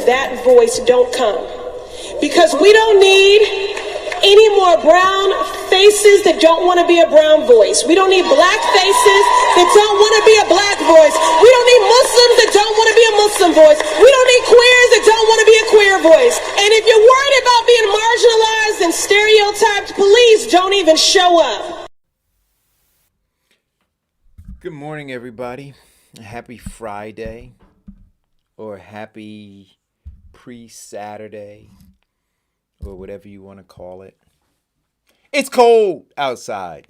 That voice, don't come, because we don't need any more brown faces that don't want to be a brown voice. We don't need black faces that don't want to be a black voice. We don't need Muslims that don't want to be a Muslim voice. We don't need queers that don't want to be a queer voice. And if you're worried about being marginalized and stereotyped, please don't even show up. Good morning, everybody. Happy Friday, or happy pre-Saturday, or whatever you want to call it. It's cold outside.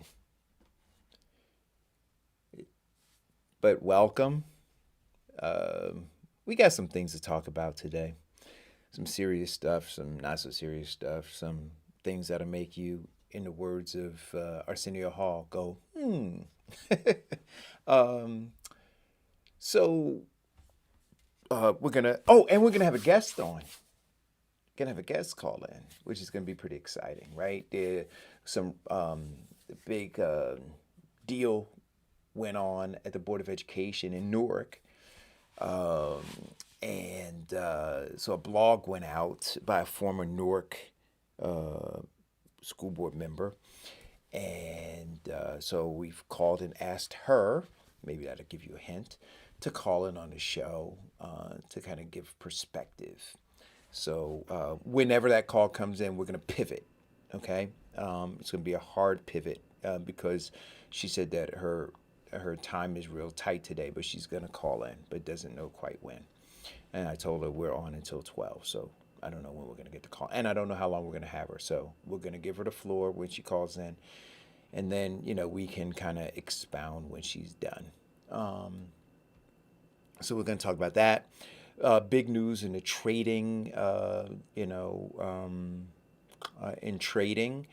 but welcome. We got some things to talk about today. Some serious stuff, some not so serious stuff, some things that'll make you, in the words of Arsenio Hall, go, um, so we're gonna. Oh, and we're gonna have a guest on. Gonna have a guest call in, which is gonna be pretty exciting, right? There, some the big deal went on at the Board of Education in Newark, um, and so a blog went out by a former Newark uh, school board member, and so we've called and asked her. Maybe that'll give you a hint to call in on the show to kind of give perspective. So whenever that call comes in, we're going to pivot. Okay, it's going to be a hard pivot because she said that her time is real tight today, but she's going to call in, but doesn't know quite when. And I told her we're on until 12, so I don't know when we're going to get the call, and I don't know how long we're going to have her. So we're going to give her the floor when she calls in, and then we can kind of expound when she's done. So we're going to talk about that. Big news in the trading, in trading,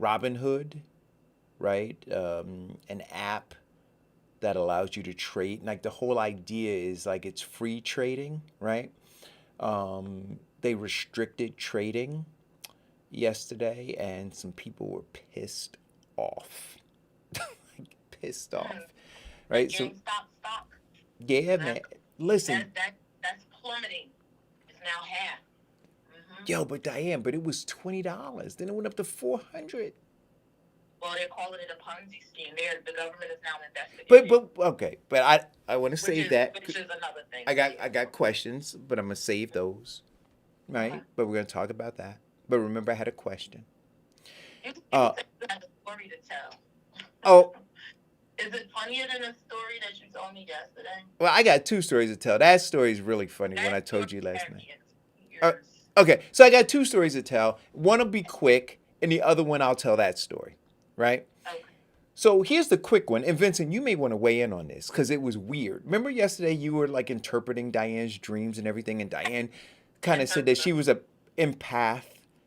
Robinhood, right? An app that allows you to trade. Like the whole idea is like it's free trading, right? They restricted trading yesterday, and some people were pissed off. Like, pissed off, right? So GameStop stock. yeah, man. Listen, That's plummeting. It's now half. yo, but Diane, but it was $20. Then it went up to 400. Well, they're calling it a Ponzi scheme. The government is now investigating. But okay, but I want to save that. Which is another thing. I got questions, but I'm gonna save those, right? Okay. But we're gonna talk about that. But remember, I had a question. You Uh, said you have a story to tell. oh, Is it funnier than a story that you told me yesterday? well, I got two stories to tell. That story is really funny when I told you last night. Okay, so I got two stories to tell. One will be quick, and the other one I'll tell that story, right? Okay. So here's the quick one, and Vincent, you may want to weigh in on this because it was weird. Remember yesterday you were like interpreting Diane's dreams and everything, and Diane kind of said that she was a empath,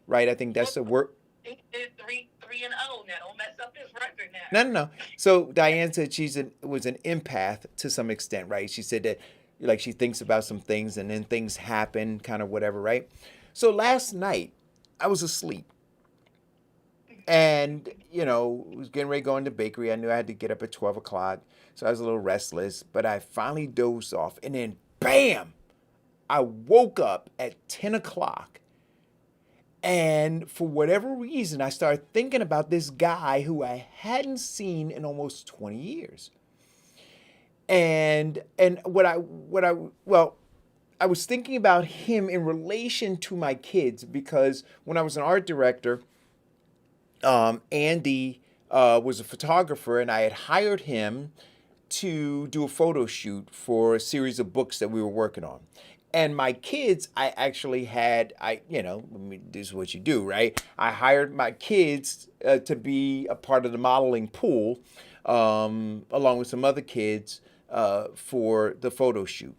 right? I think that's the word. He did 3-0 now. Don't mess up his record now. No. So Diane said was an empath to some extent, right? She said that like she thinks about some things and then things happen, kind of whatever, right? So last night I was asleep. And, was getting ready to go in the bakery. I knew I had to get up at 12 o'clock. So I was a little restless. But I finally dozed off. And then, bam! I woke up at 10 o'clock. And for whatever reason, I started thinking about this guy who I hadn't seen in almost 20 years. And I was thinking about him in relation to my kids because when I was an art director, Andy was a photographer, and I had hired him to do a photo shoot for a series of books that we were working on. And my kids, I actually had, this is what you do, right? I hired my kids to be a part of the modeling pool, along with some other kids for the photo shoot.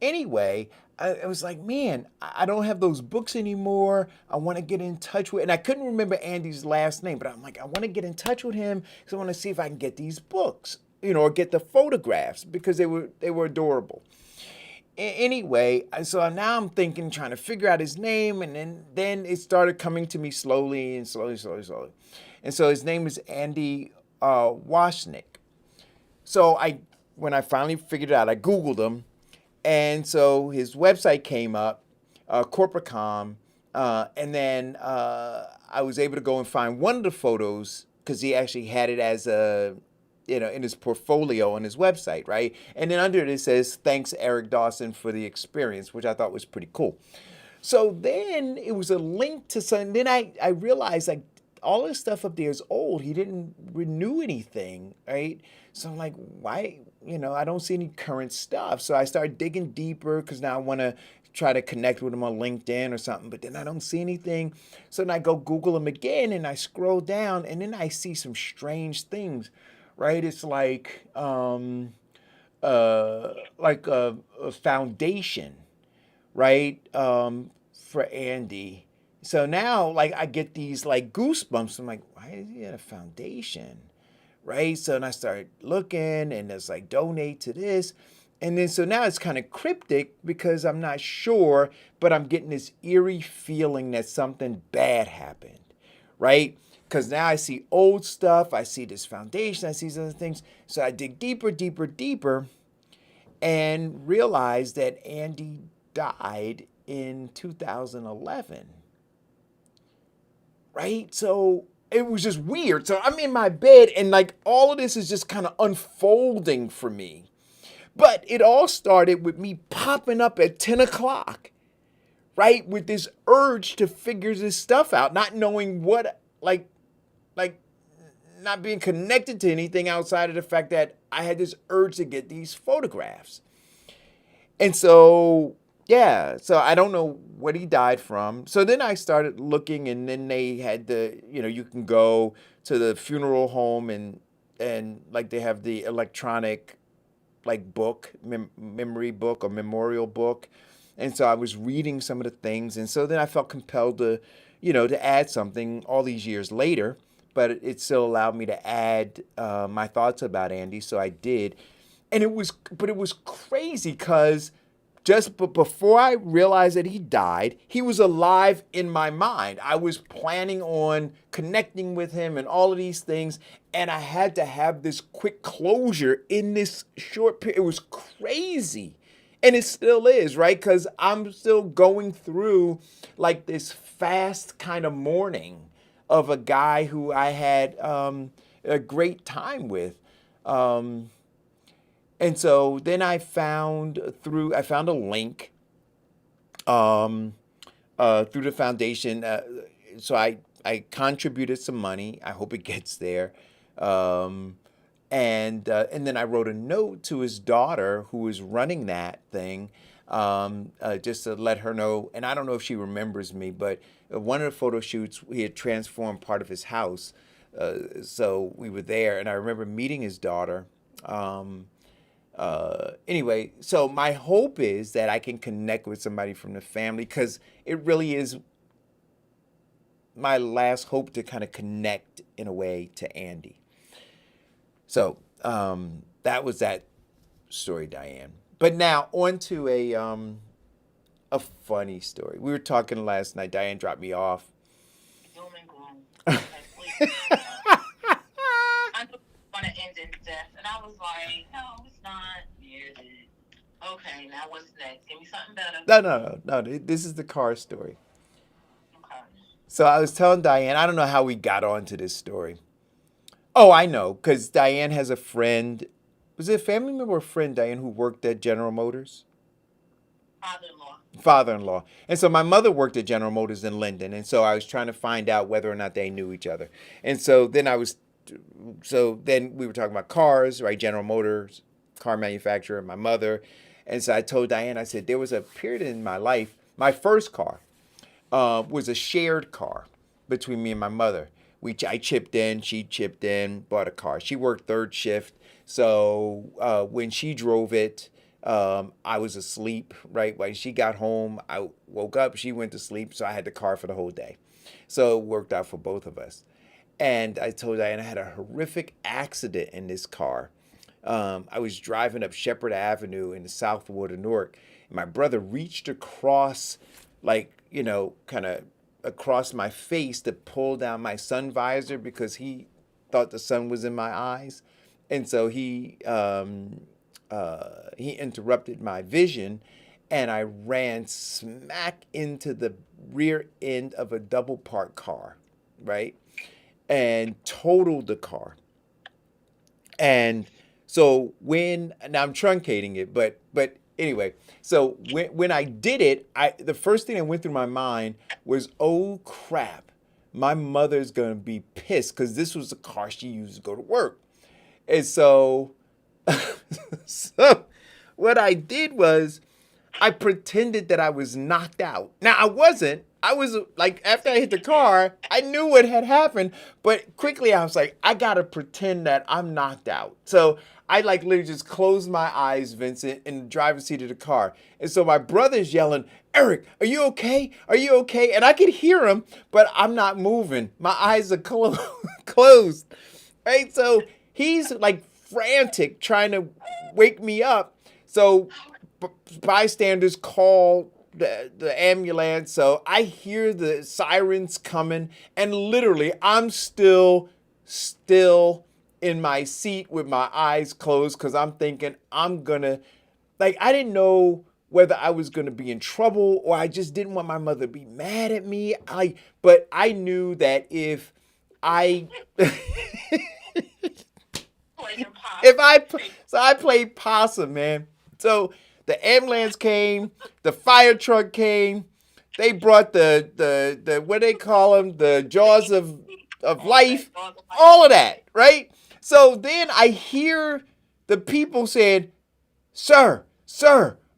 Anyway, I was like, man, I don't have those books anymore. I want to get in touch with, and I couldn't remember Andy's last name, but I'm like, I want to get in touch with him because I want to see if I can get these books, or get the photographs because they were adorable. Anyway, so now I'm thinking, trying to figure out his name, and then it started coming to me slowly. And so his name is Andy Washnick. So when I finally figured it out, I Googled him. And so his website came up, Corporacom, and then I was able to go and find one of the photos because he actually had it as in his portfolio on his website, right? And then under it says, "Thanks, Eric Dawson, for the experience," which I thought was pretty cool. So then it was a link to something. Then I realized like all this stuff up there is old. He didn't renew anything, right? So I'm like, why? I don't see any current stuff. So I started digging deeper because now I want to try to connect with him on LinkedIn or something, but then I don't see anything. So then I go Google him again and I scroll down and then I see some strange things, right? It's like a foundation, right? For Andy. So now, like, I get these like goosebumps. I'm like, why is he at a foundation, right? So then I started looking, and it's like donate to this, and then so now it's kind of cryptic because I'm not sure, but I'm getting this eerie feeling that something bad happened, right? Because now I see old stuff, I see this foundation, I see these other things. So I dig deeper, deeper, deeper, and realize that Andy died in 2011, right? So it was just weird. So I'm in my bed, and like all of this is just kind of unfolding for me. But it all started with me popping up at 10 o'clock, right? With this urge to figure this stuff out, not knowing what, like not being connected to anything outside of the fact that I had this urge to get these photographs. And so, yeah, so I don't know what he died from. So then I started looking, and then they had you can go to the funeral home, and like they have the electronic like book, memory book or memorial book. And so I was reading some of the things. And so then I felt compelled to add something all these years later, but it still allowed me to add my thoughts about Andy. So I did. And it was crazy because before I realized that he died, he was alive in my mind. I was planning on connecting with him and all of these things, and I had to have this quick closure in this short period. It was crazy. And it still is, right? Because I'm still going through like this fast kind of mourning of a guy who I had a great time with. And so then I found a link through the foundation. So I contributed some money. I hope it gets there. And then I wrote a note to his daughter who was running that thing, just to let her know. And I don't know if she remembers me, but one of the photo shoots, he had transformed part of his house. So we were there, and I remember meeting his daughter. Anyway, so my hope is that I can connect with somebody from the family, because it really is my last hope to kind of connect in a way to Andy. So that was that story, Diane. But now on to a funny story. We were talking last night. Diane dropped me off. Doom and gloom. Okay, please. I knew it was going to end in death, and I was like, no, it's not. Yeah, it is. Okay, now what's next? Give me something better. No. This is the car story. Okay. So I was telling Diane, I don't know how we got onto this story. Oh, I know, because Diane has a friend. Was it a family member or a friend, Diane, who worked at General Motors? Father-in-law. Father-in-law. And so my mother worked at General Motors in Linden, and so I was trying to find out whether or not they knew each other. And so then we were talking about cars, right? General Motors, car manufacturer, my mother. And so I told Diane, I said, there was a period in my life, my first car was a shared car between me and my mother. I chipped in, she chipped in, bought a car. She worked third shift. So when she drove it, I was asleep, right? When she got home, I woke up, she went to sleep, so I had the car for the whole day. So it worked out for both of us. And I told Diane I had a horrific accident in this car. I was driving up Shepherd Avenue in the South Ward of Newark. And my brother reached across, kind of across my face to pull down my sun visor because he thought the sun was in my eyes. And so he interrupted my vision, and I ran smack into the rear end of a double parked car, right? And totaled the car. And so now I'm truncating it, but anyway, so when I did it, the first thing that went through my mind was, oh crap, my mother's gonna be pissed because this was the car she used to go to work. And so, so what I did was I pretended that I was knocked out. Now I wasn't, I was like, after I hit the car, I knew what had happened, but quickly I was like, I gotta pretend that I'm knocked out. So I like literally just closed my eyes, Vincent, in the driver's seat of the car. And so my brother's yelling, Eric, are you okay? Are you okay? And I could hear him, but I'm not moving. My eyes are closed. Right? So he's like frantic trying to wake me up. So bystanders call the ambulance. So I hear the sirens coming, and literally I'm still in my seat with my eyes closed because I'm thinking I'm gonna, like, I didn't know whether I was gonna be in trouble or I just didn't want my mother to be mad at me. But I knew that if I I played possum, man. So the ambulance came, the fire truck came, they brought the what they call them, the jaws of life, all of that, right? So then I hear the people saying, sir,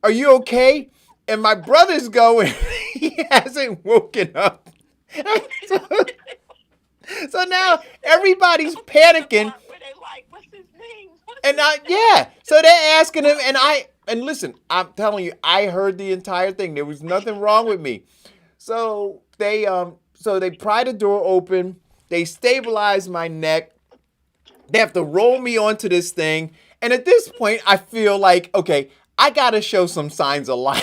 are you okay? And my brother's going, he hasn't woken up. So now everybody's panicking. And so they're asking him, and listen, I'm telling you, I heard the entire thing. There was nothing wrong with me. So they pry the door open, they stabilize my neck, they have to roll me onto this thing, and at this point, I feel like, okay, I gotta show some signs of life.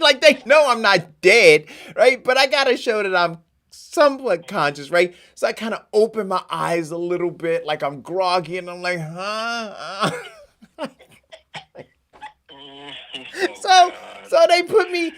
Like, they know I'm not dead, right? But I gotta show that I'm somewhat conscious, right? So I kind of open my eyes a little bit, like I'm groggy, and I'm like, huh? So they put me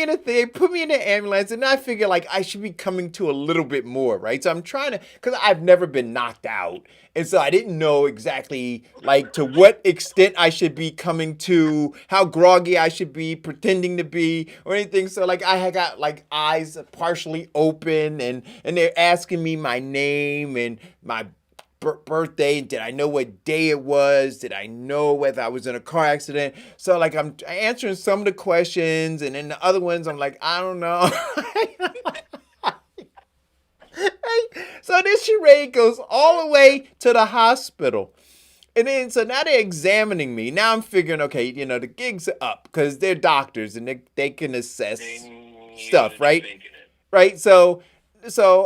in the ambulance, and I figure like I should be coming to a little bit more, right? So I'm trying to, because I've never been knocked out, and so I didn't know exactly like to what extent I should be coming to, how groggy I should be pretending to be, or anything. So like I had got like eyes partially open, and they're asking me my name and my birthday. Did I know what day it was? Did I know whether I was in a car accident? So like I'm answering some of the questions, and then the other ones I'm like, I don't know. So this charade goes all the way to the hospital. And then, so now they're examining me. Now I'm figuring, okay, the gig's up because they're doctors and they can assess stuff, right? Right. So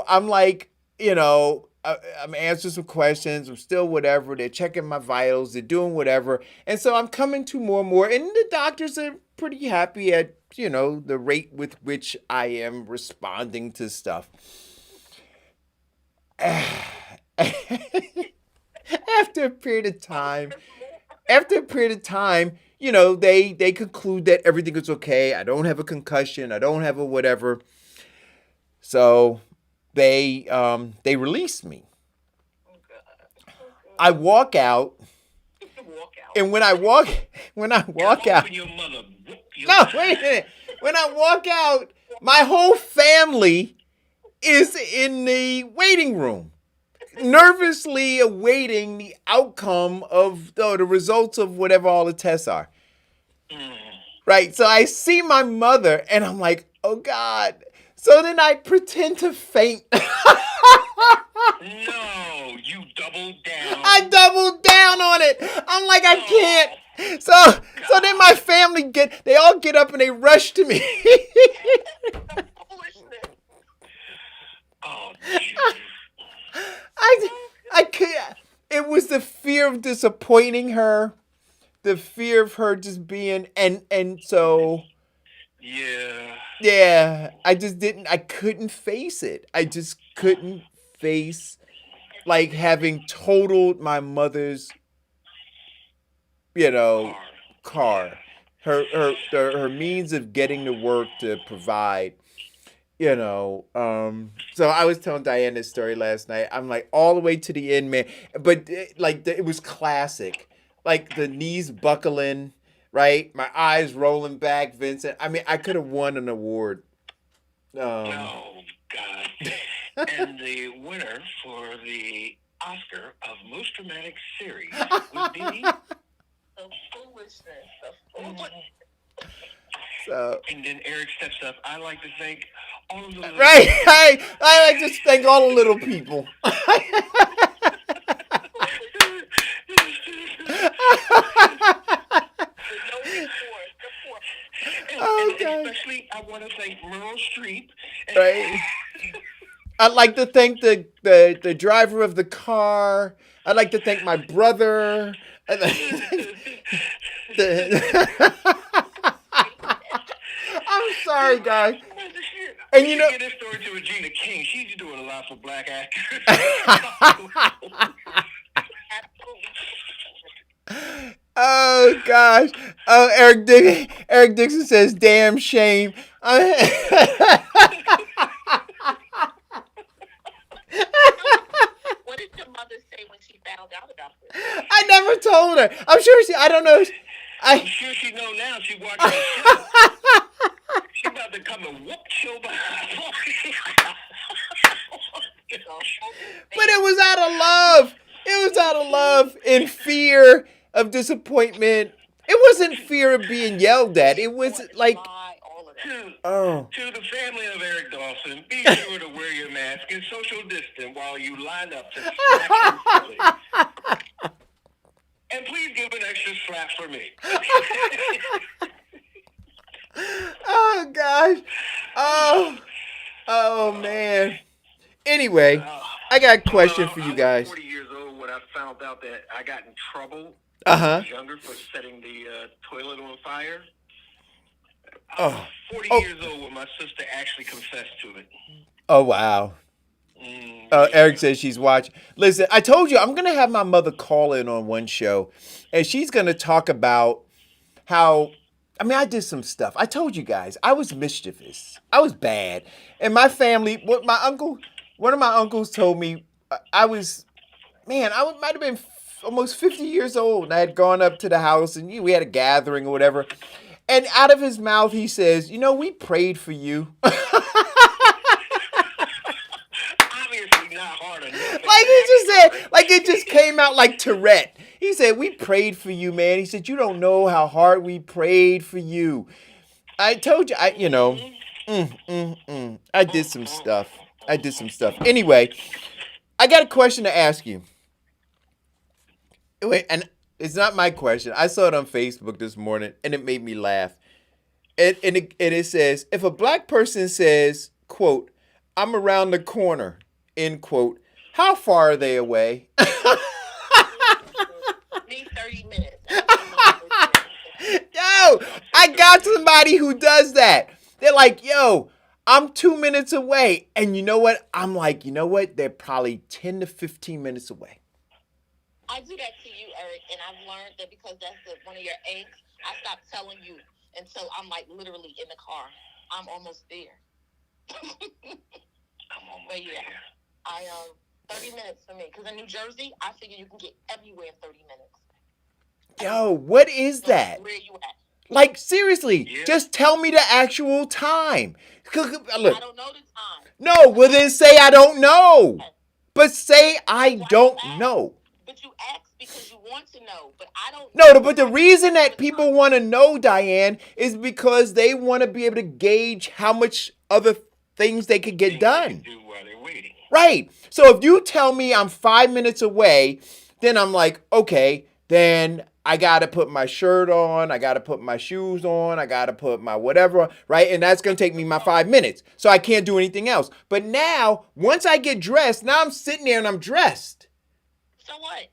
I'm like, I'm answering some questions. I'm still whatever. They're checking my vitals. They're doing whatever. And so I'm coming to more and more. And the doctors are pretty happy at, the rate with which I am responding to stuff. After a period of time, they conclude that everything is okay. I don't have a concussion. I don't have a whatever. So they release me. I walk out, and when I walk out, no, wait a minute. When I walk out, my whole family is in the waiting room, nervously awaiting the outcome of the results of whatever all the tests are. Right. So I see my mother, and I'm like, oh God. So then I pretend to faint. No, you doubled down. I doubled down on it. I'm like, I can't. So then my family they all get up and they rush to me. Oh, I can't. It was the fear of disappointing her, the fear of her just being, and so. Yeah, I couldn't face it. I just couldn't face, like, having totaled my mother's, car. Her means of getting to work to provide, So I was telling Diane this story last night. I'm like all the way to the end, man. But it was classic. Like the knees buckling, right? My eyes rolling back, Vincent. I mean, I could have won an award. Oh, God. And the winner for the Oscar of Most Dramatic Series would be The foolishness. So, and then Eric steps up. I'd like to thank all of the little Right. I like to thank all the little people. Oh, and God. especially, I want to thank Meryl Streep. Right. I'd like to thank the driver of the car. I'd like to thank my brother. I'd like- the- I'm sorry, guys. And you know, get this story to Regina King. She's doing a lot for black actors. oh gosh. Oh, Eric Dixon says, "Damn shame." What did your mother say when she found out about this? I never told her. I'm sure she. I don't know. I'm sure she know now. She watching the show. She about to come and whoop your behind. But it was out of love. It was out of love and fear of disappointment. It wasn't fear of being yelled at. It was like, oh. To the family of Eric Dawson, be sure to wear your mask and social distance while you line up to smack him silly. And please give an extra slap for me. Oh gosh. Oh man. Anyway, I got a question for you guys. I was 40 years old when I found out that I got in trouble. Uh-huh. I was younger for setting the toilet on fire. I was 40 years old when my sister actually confessed to it. Oh wow. Eric says she's watching. Listen, I told you I'm going to have my mother call in on one show, and she's going to talk about how, I mean, I did some stuff. I told you guys, I was mischievous. I was bad. And my family, one of my uncles told me I might have been almost 50 years old, and I had gone up to the house, and we had a gathering or whatever. And out of his mouth, he says, we prayed for you. Obviously not hard enough. Like he just said, like it just came out like Tourette. He said, we prayed for you, man. He said, you don't know how hard we prayed for you. I told you, I did some stuff. Anyway, I got a question to ask you. Wait, and it's not my question. I saw it on Facebook this morning, and it made me laugh. And it says, if a black person says, quote, I'm around the corner, end quote, how far are they away? Me 30 minutes. Yo, I got somebody who does that. They're like, yo, I'm 2 minutes away. And you know what? I'm like, They're probably 10 to 15 minutes away. I do that to you, Eric, and I've learned that because that's one of your angst. I stopped telling you until I'm like literally in the car. I'm almost there. I'm almost there. 30 minutes for me. Because in New Jersey, I figure you can get everywhere in 30 minutes. Yo, what is that? Where you at? Like, seriously, just tell me the actual time. Look, I don't know the time. No, well then say I don't know. But say I don't know. But you ask because you want to know. But I don't know. No, but the reason that people want to know, Diane, is because they want to be able to gauge how much other things they could get done. Do while they're waiting. Right. So if you tell me I'm 5 minutes away, then I'm like, okay, then I got to put my shirt on. I got to put my shoes on. I got to put my whatever, right? And that's going to take me my 5 minutes. So I can't do anything else. But now, once I get dressed, now I'm sitting there and I'm dressed. So what?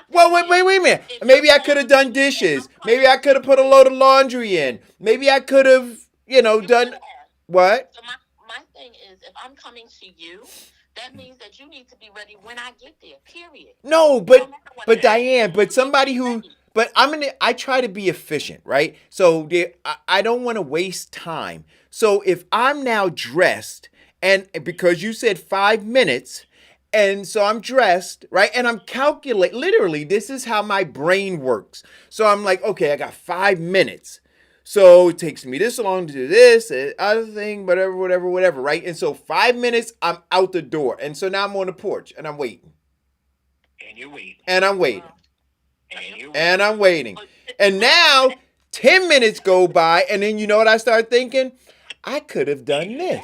Well, wait a minute. Maybe I could have done dishes. Maybe I could have put a load of laundry in. Maybe I could have, done what? So my thing is, if I'm coming to you, that means that you need to be ready when I get there, period. No, but Diane, but somebody who, but I try to be efficient, right? So I don't want to waste time. So if I'm now dressed, and because you said 5 minutes, and so I'm dressed, right? And I'm calculating, literally, this is how my brain works. So I'm like, okay, I got 5 minutes. So it takes me this long to do this, other thing, whatever, right? And so 5 minutes, I'm out the door. And so now I'm on the porch and I'm waiting. And you're waiting. And I'm waiting. And you're waiting. And I'm waiting. And now 10 minutes go by. And then you know what I start thinking? I could have done this.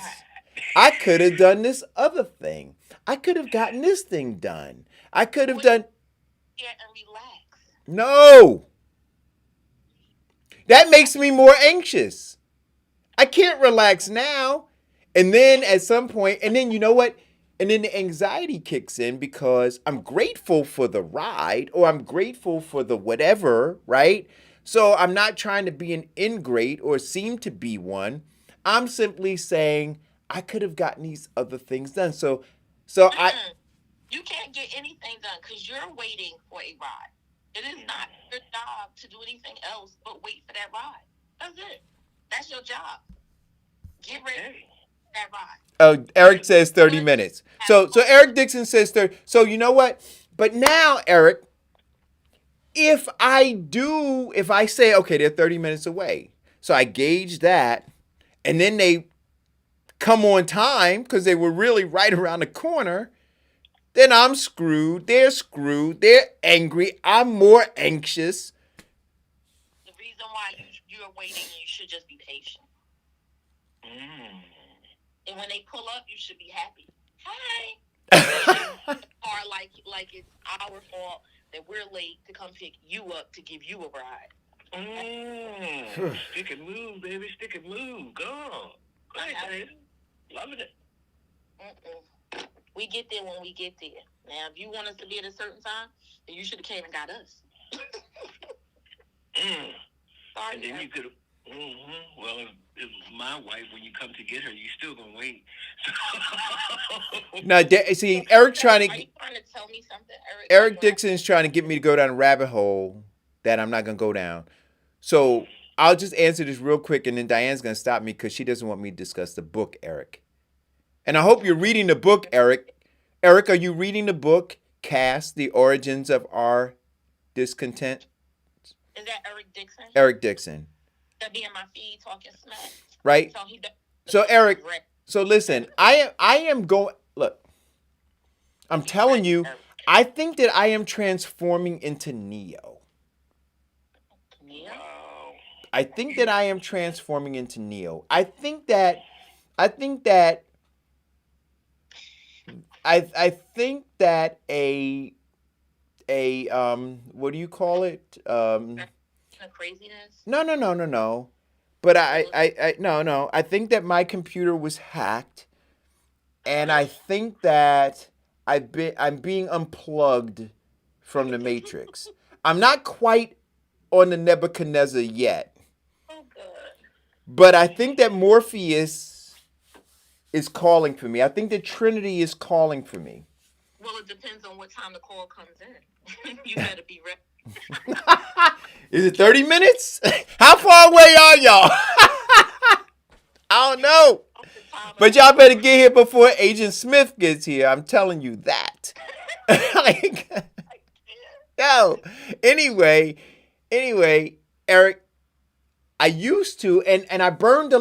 I could have done this other thing. I could have gotten this thing done. I could have Well, done. yeah, and relax. No. That makes me more anxious. I can't relax now. And then at some point, and then you know what? And then the anxiety kicks in because I'm grateful for the ride or I'm grateful for the whatever, right? So I'm not trying to be an ingrate or seem to be one. I'm simply saying I could have gotten these other things done. So I You can't get anything done because you're waiting for a ride. It is not your job to do anything else but wait for that ride. That's it. That's your job. Get ready for that ride. Oh, Eric says 30 minutes. So Eric Dixon says 30. So you know what? But now, Eric, if I say, okay, they're 30 minutes away. So I gauge that, and then they come on time because they were really right around the corner, then I'm screwed. They're angry. I'm more anxious. The reason why you're waiting, you should just be patient. And when they pull up, you should be happy. Hi. Or like it's our fault that we're late to come pick you up to give you a ride. Stick and move, baby. Stick and move. Go on. Right, baby. Loving it. We get there when we get there. Now, if you want us to be at a certain time, then you should have came and got us. Sorry, and then you could have. Well, if my wife, when you come to get her, you still gonna wait. Now, see, Eric's trying to. Are you trying to tell me something, Eric? Eric Dixon's trying to get me to go down a rabbit hole that I'm not gonna go down. So I'll just answer this real quick, and then Diane's gonna stop me because she doesn't want me to discuss the book, Eric. And I hope you're reading the book, Eric. Eric, are you reading the book, Cast: The Origins of Our Discontent? Is that Eric Dixon? Eric Dixon. That be in my feed talking smack. Right? So Eric, so listen, I am going, look, I'm telling you, I think that I am transforming into Neo. Neo? I think that I am transforming into Neo. I think that a what do you call it? Craziness? No. But no. I think that my computer was hacked, and I think that I'm being unplugged from the Matrix. I'm not quite on the Nebuchadnezzar yet. Oh, God. But I think that Morpheus is calling for me. I think the Trinity is calling for me. Well, it depends on what time the call comes in. You better be ready. Is it 30 minutes? How far away are y'all? I don't know. But y'all better get here before Agent Smith gets here. I'm telling you that. No. Anyway, Eric, I used to, and I burned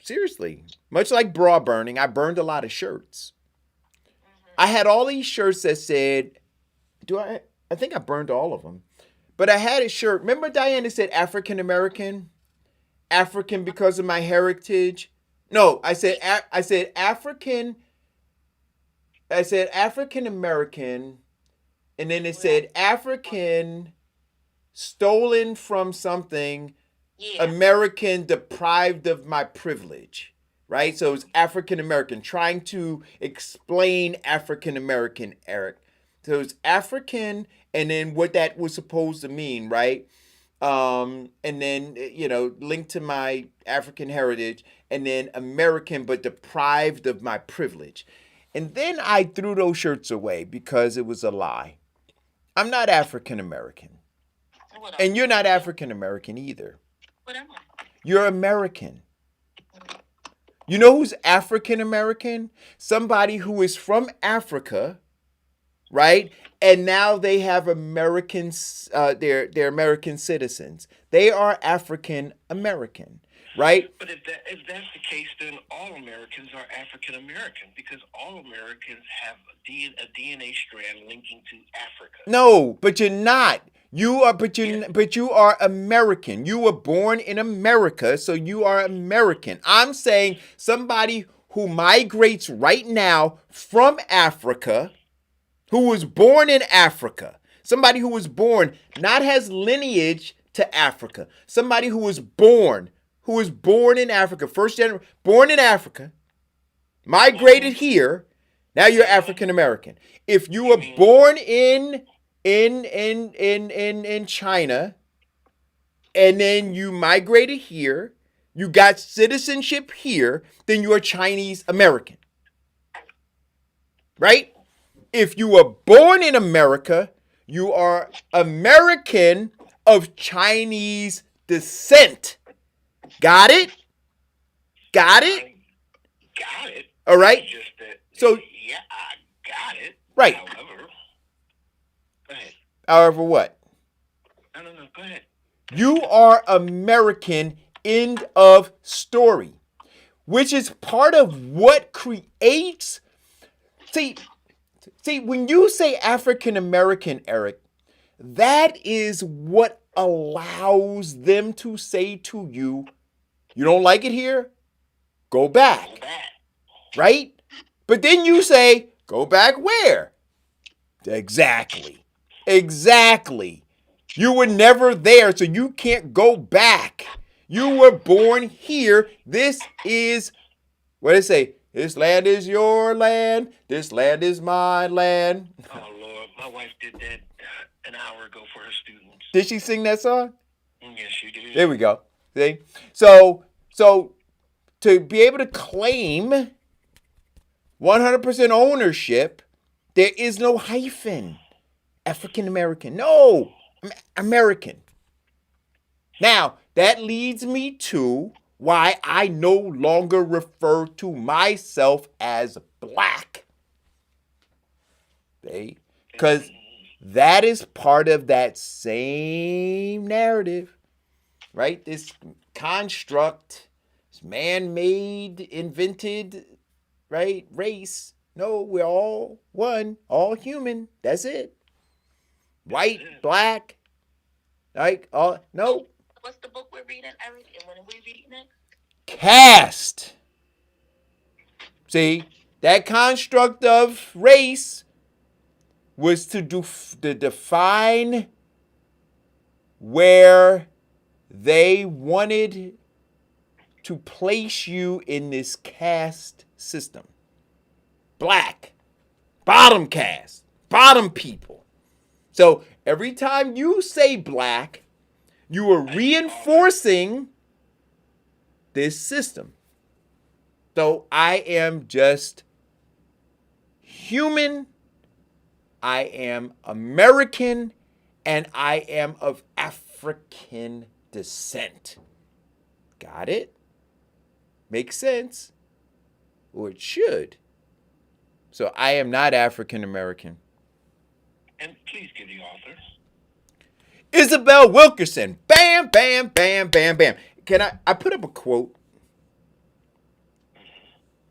seriously, much like bra burning, I burned a lot of shirts. I had all these shirts that said, I think I burned all of them. But I had a shirt. Remember Diana said African American? African because of my heritage? No, I said African. I said African American, and then it said African stolen from something, American deprived of my privilege. Right? So it's African American, trying to explain African American, Eric. So it's African, and then what that was supposed to mean, right? And then, linked to my African heritage, and then American, but deprived of my privilege. And then I threw those shirts away because it was a lie. I'm not African American. And you're not African American either. What am I? You're American. You know who's African American? Somebody who is from Africa, right? And now they have Americans, they're American citizens. They are African American, right? But if that's the case, then all Americans are African American because all Americans have a DNA strand linking to Africa. No, but you're not. But you are American. You were born in America, so you are American. I'm saying somebody who migrates right now from Africa, who was born in Africa, somebody who was born, not has lineage to Africa, somebody who was born in Africa, first generation, born in Africa, migrated here, now you're African American. If you were born in China, and then you migrated here, you got citizenship here, then you are Chinese American. Right? If you were born in America, you are American of Chinese descent. Got it? Got it? Got it. All right. It's just that, So, yeah, I got it. Right. However, go ahead. However, what? No, go ahead. You are American, end of story. Which is part of what creates. See, when you say African American, Eric, that is what allows them to say to you, you don't like it here? Go back. Go back. Right? But then you say, go back where? Exactly. You were never there, so you can't go back. You were born here. This is, what did it say? This land is your land. This land is my land. Oh, Lord. My wife did that an hour ago for her students. Did she sing that song? Yes, she did. There we go. See? So to be able to claim 100% ownership, there is no hyphen. African American. No. American. Now, that leads me to why I no longer refer to myself as black. See? Because that is part of that same narrative, right? This construct, this man-made, invented, right, race. No, we're all one, all human. That's it. White, black, like, no. What's the book we're reading, Eric? And when are we reading it? Caste. See, that construct of race was to define where they wanted to place you in this caste system. Black, bottom caste, bottom people. So every time you say black, you are reinforcing this system. So I am just human, I am American, and I am of African descent. Got it? Makes sense? Or it should. So I am not African American. And please give the author. Isabel Wilkerson. Bam, bam, bam, bam, bam. Can I put up a quote?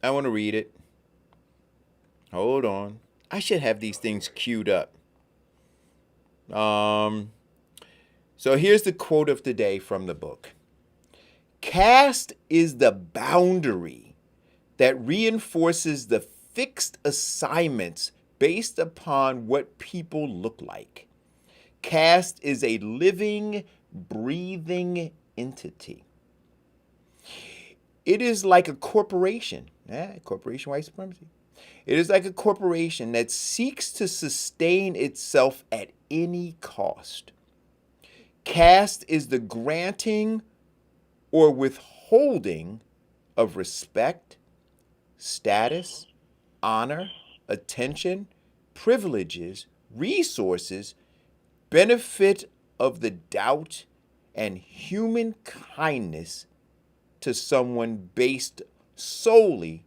I want to read it. Hold on. I should have these things queued up. So here's the quote of the day from the book. Caste is the boundary that reinforces the fixed assignments based upon what people look like. Caste is a living, breathing entity. It is like a corporation. Corporation white supremacy. It is like a corporation that seeks to sustain itself at any cost. Caste is the granting or withholding of respect, status, honor, attention, privileges, resources, benefit of the doubt, and human kindness to someone based solely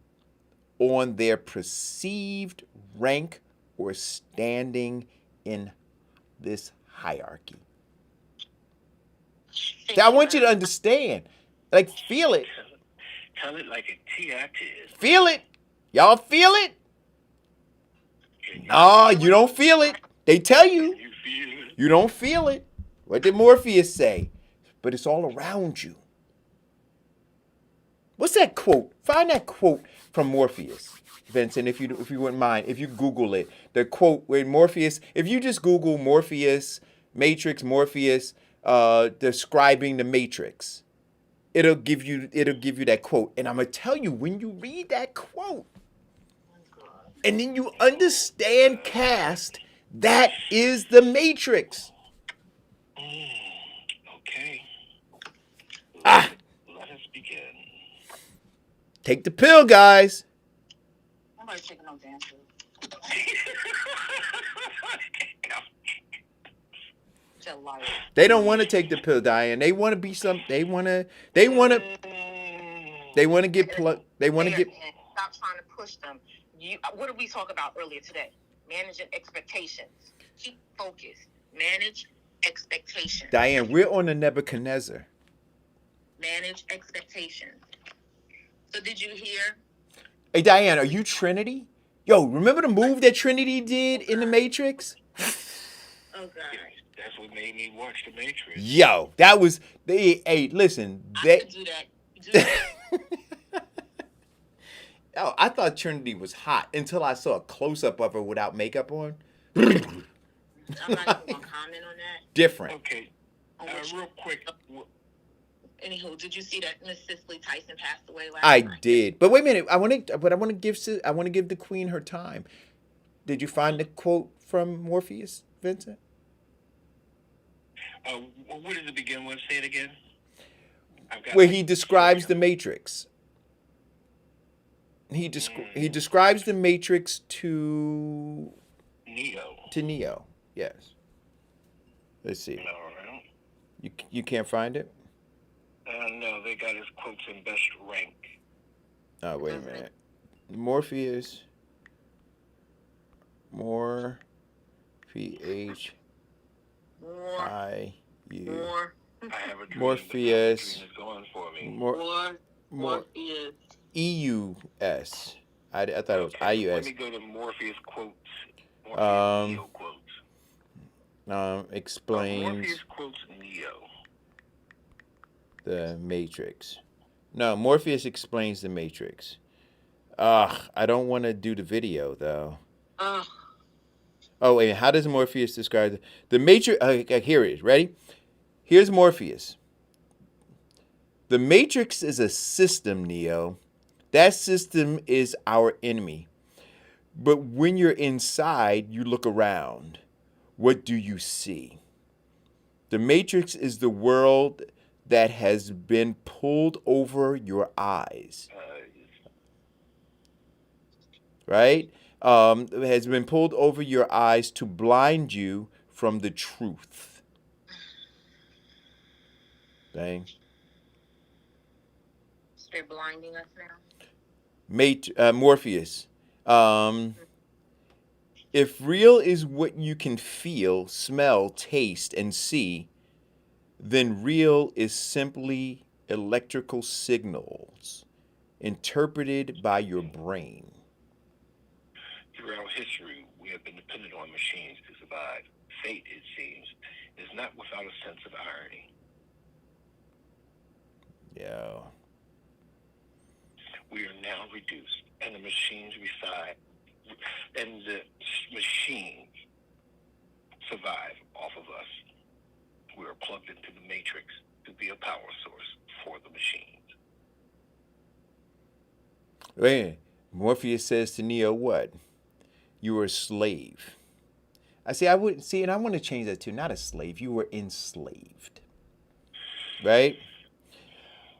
on their perceived rank or standing in this hierarchy. So I want you to understand, like, feel it. Tell it like a T.I.T. Feel it. Y'all feel it? No, you don't feel it. They tell you. You feel it? You don't feel it. What did Morpheus say? But it's all around you. What's that quote? Find that quote from Morpheus, Vincent, if you wouldn't mind. If you Google it, the quote where Morpheus. If you just Google Morpheus, Matrix, Morpheus, describing the Matrix, it'll give you that quote. And I'm gonna tell you, when you read that quote, and then you understand cast, that is the Matrix. Okay. Ah, Let us begin. take the pill, guys. Nobody's taking no damn pill. It's a liar. They don't want to take the pill, Diane. They want to be some. They want to get plugged. They want to get. Stop trying to push them. What did we talk about earlier today? Managing expectations. Keep focused. Manage expectations. Diane, we're on the Nebuchadnezzar. Manage expectations. So did you hear? Hey, Diane, are you Trinity? Yo, remember the move that Trinity did in the Matrix? Oh God. That's what made me watch The Matrix. Yo, that was. Hey, listen. I could do that. Do that. Oh, I thought Trinity was hot until I saw a close up of her without makeup on. I'm not even gonna comment on that. Different. Okay. Real quick. Anywho, did you see that Miss Cicely Tyson passed away last I night? did, but wait a minute. I want to give the Queen her time. Did you find the quote from Morpheus, Vincent? Where does it begin with? Say it again. Where he describes the Matrix. He describes the Matrix to Neo. Neo. Yes. Let's see. All right. You can't find it? No, they got his quotes in best rank. Oh, wait a minute. Morpheus. P-H-I-U. More. I have a dream. Morpheus. The dream is going for me. Morpheus. E-U-S. I thought it was Okay, I-U-S. Let me go to Morpheus quotes. Neo quotes. Explains Morpheus quotes Neo. the Matrix. No, Morpheus explains the Matrix. I don't want to do the video though. Oh wait, how does Morpheus describe the Matrix? Here it is. Ready? Here's Morpheus. The Matrix is a system, Neo. That system is our enemy. But when you're inside, you look around. What do you see? The Matrix is the world that has been pulled over your eyes. Right? It has been pulled over your eyes to blind you from the truth. Dang. They're blinding us now. Morpheus. If real is what you can feel, smell, taste, and see, then real is simply electrical signals interpreted by your brain. Throughout history, we have been dependent on machines to survive. Fate, it seems, is not without a sense of irony. Yeah. We are now reduced, and the machines survive off of us. We are plugged into the Matrix to be a power source for the machines. Wait, Morpheus says to Neo, what? You were a slave. I want to change that to not a slave. You were enslaved. Right?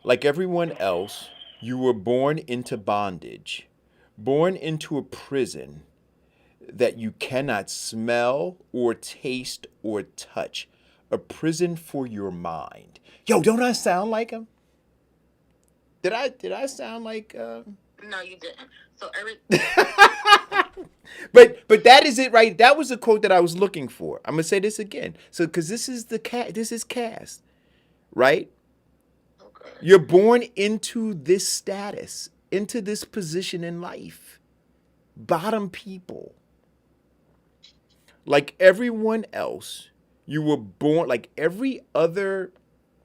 Like everyone else, you were born into bondage, born into a prison that you cannot smell or taste or touch, a prison for your mind. Yo, don't I sound like him? Did I sound like? No, you didn't. So Eric. But that is it, right? That was the quote that I was looking for. I'm gonna say this again. So because this is cast, right? Okay. You're born into this status, into this position in life. Bottom people. Like everyone else, you were born like every other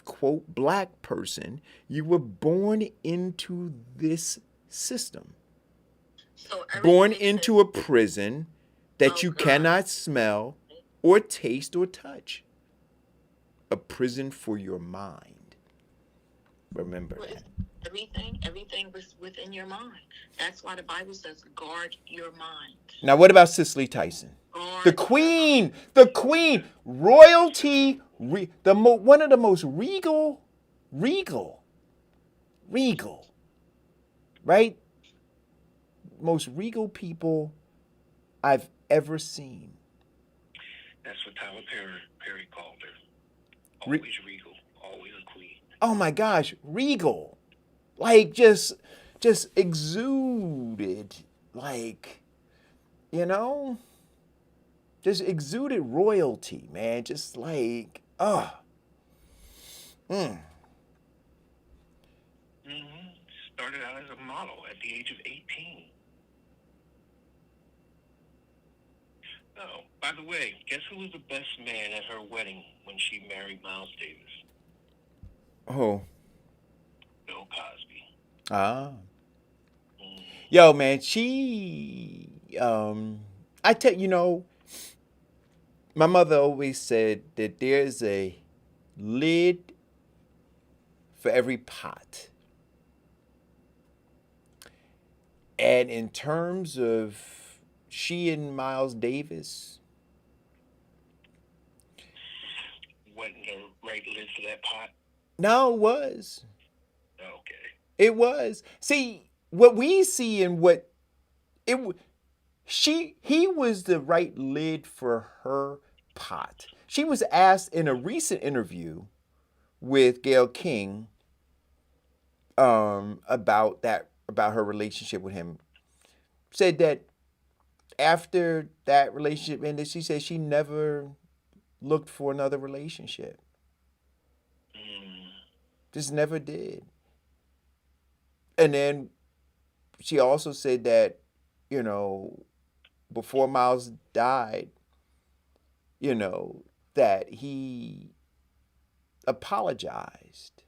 quote, black person. You were born into this system, So born everything you said, into a prison that oh you God, cannot smell or taste or touch. A prison for your mind. Remember what is that. everything was within your mind. That's why the Bible says, guard your mind. Now, what about Cicely Tyson? The Guard your mind. queen, the queen, royalty, one of the most regal, right? Most regal people I've ever seen. That's what Tyler Perry called her. Re- Always regal, always a queen. oh my gosh, regal. Like just exuded, like, you know, just exuded royalty, man. Just like, Mm-hmm. Started out as a model at the age of 18. Oh, by the way, guess who was the best man at her wedding when she married Miles Davis? oh, Bill Cosby. ah. Mm. Yo, man, I tell my mother always said that there's a lid for every pot. And in terms of she and Miles Davis, Wasn't the right lid for that pot? no, it was. Okay. It was. See, what we see and what it he was the right lid for her pot. She was asked in a recent interview with Gayle King about her relationship with him. Said that after that relationship ended, she said she never looked for another relationship. Just never did. And then she also said that, before Miles died, that he apologized.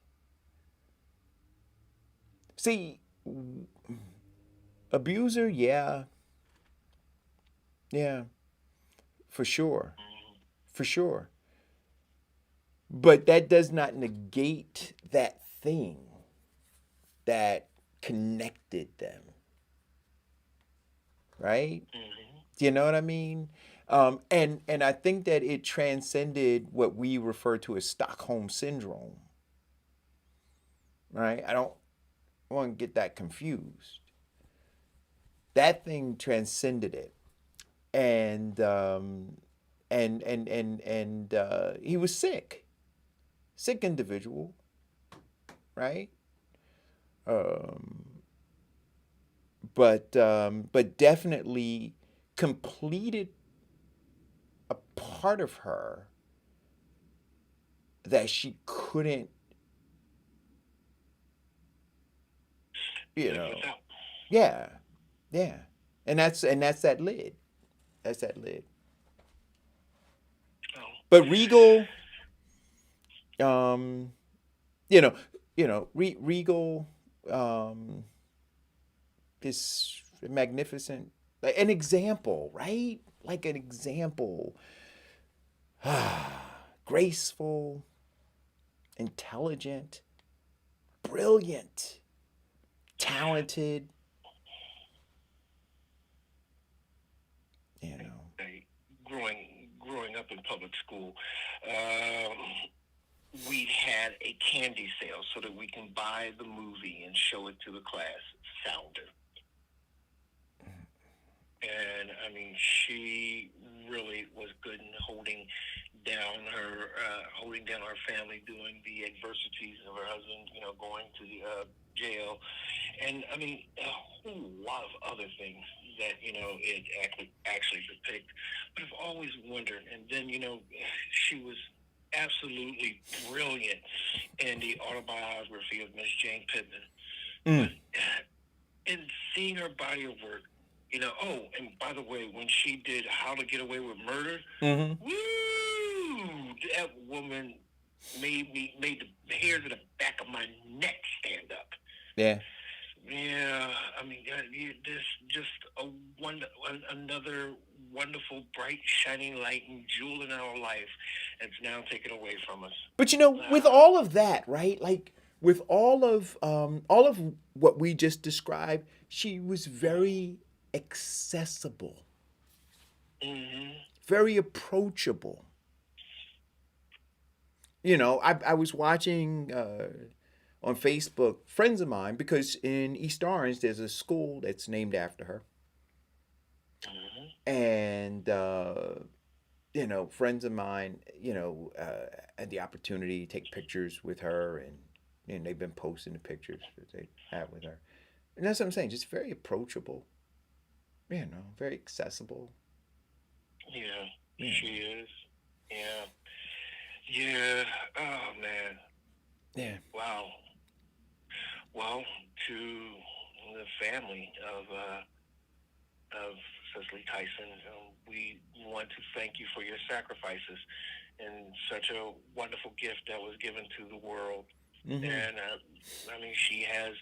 See, abuser, yeah, for sure. For sure. But that does not negate that thing that connected them. Right? Do you know what I mean? And I think that it transcended what we refer to as Stockholm syndrome. Right? I don't want to get that confused. That thing transcended it, and he was sick individual, right? But definitely completed a part of her that she couldn't, yeah, and that's that lid. That's that lid. Oh. But regal, regal, is magnificent. Like an example, right? Like an example. Graceful, intelligent, brilliant, talented. Growing up in public school, we had a candy sale so that we can buy the movie and show it to the class. Sounder. And I mean, she really was good in holding down her family, doing the adversities of her husband, going to the jail, and I mean a whole lot of other things that it actually depicts. But I've always wondered, and then she was absolutely brilliant in the autobiography of Miss Jane Pittman. But in seeing her body of work, and by the way, when she did How to Get Away with Murder, woo, that woman made the hairs in the back of my neck stand up. Yeah. Yeah, I mean, this just another wonderful, bright, shining light and jewel in our life that's now taken away from us. But with all of that, right? Like with all of what we just described, she was very accessible, Mm-hmm. very approachable. I was watching on Facebook friends of mine because in East Orange there's a school that's named after her, Mm-hmm. and friends of mine, had the opportunity to take pictures with her, and they've been posting the pictures that they have with her. And that's what I'm saying, just very approachable, very accessible. Yeah, Yeah. she is. Yeah. Yeah. Oh man. Yeah. Wow. Well, to the family of Cicely Tyson, we want to thank you for your sacrifices and such a wonderful gift that was given to the world. Mm-hmm. And I mean, she has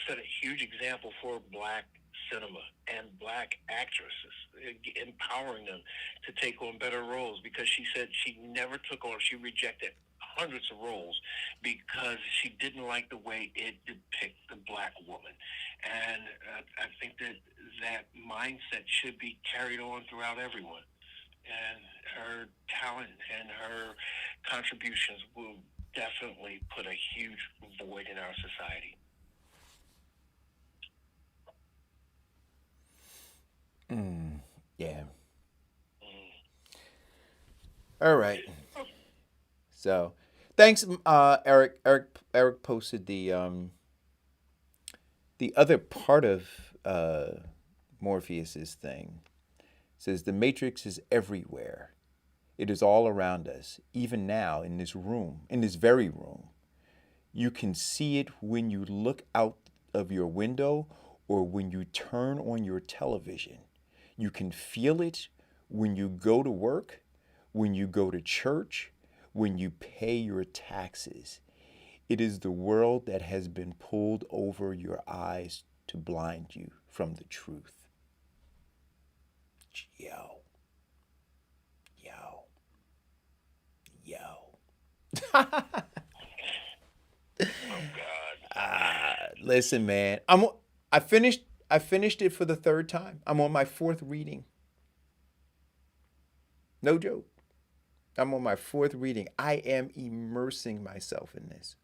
set a huge example for Black cinema and Black actresses, empowering them to take on better roles, because she said she never took on, she rejected hundreds of roles because she didn't like the way it depicted the Black woman. And I think that mindset should be carried on throughout everyone. And her talent and her contributions will definitely put a huge void in our society. Yeah. All right. So, thanks, Eric. Eric posted the other part of Morpheus's thing. It says the Matrix is everywhere. It is all around us, even now in this room, in this very room. You can see it when you look out of your window or when you turn on your television. You can feel it when you go to work, when you go to church, when you pay your taxes. It is the world that has been pulled over your eyes to blind you from the truth. Yo. Oh God. Listen, man. I finished it for the third time. I'm on my fourth reading. No joke. I'm on my fourth reading. I am immersing myself in this.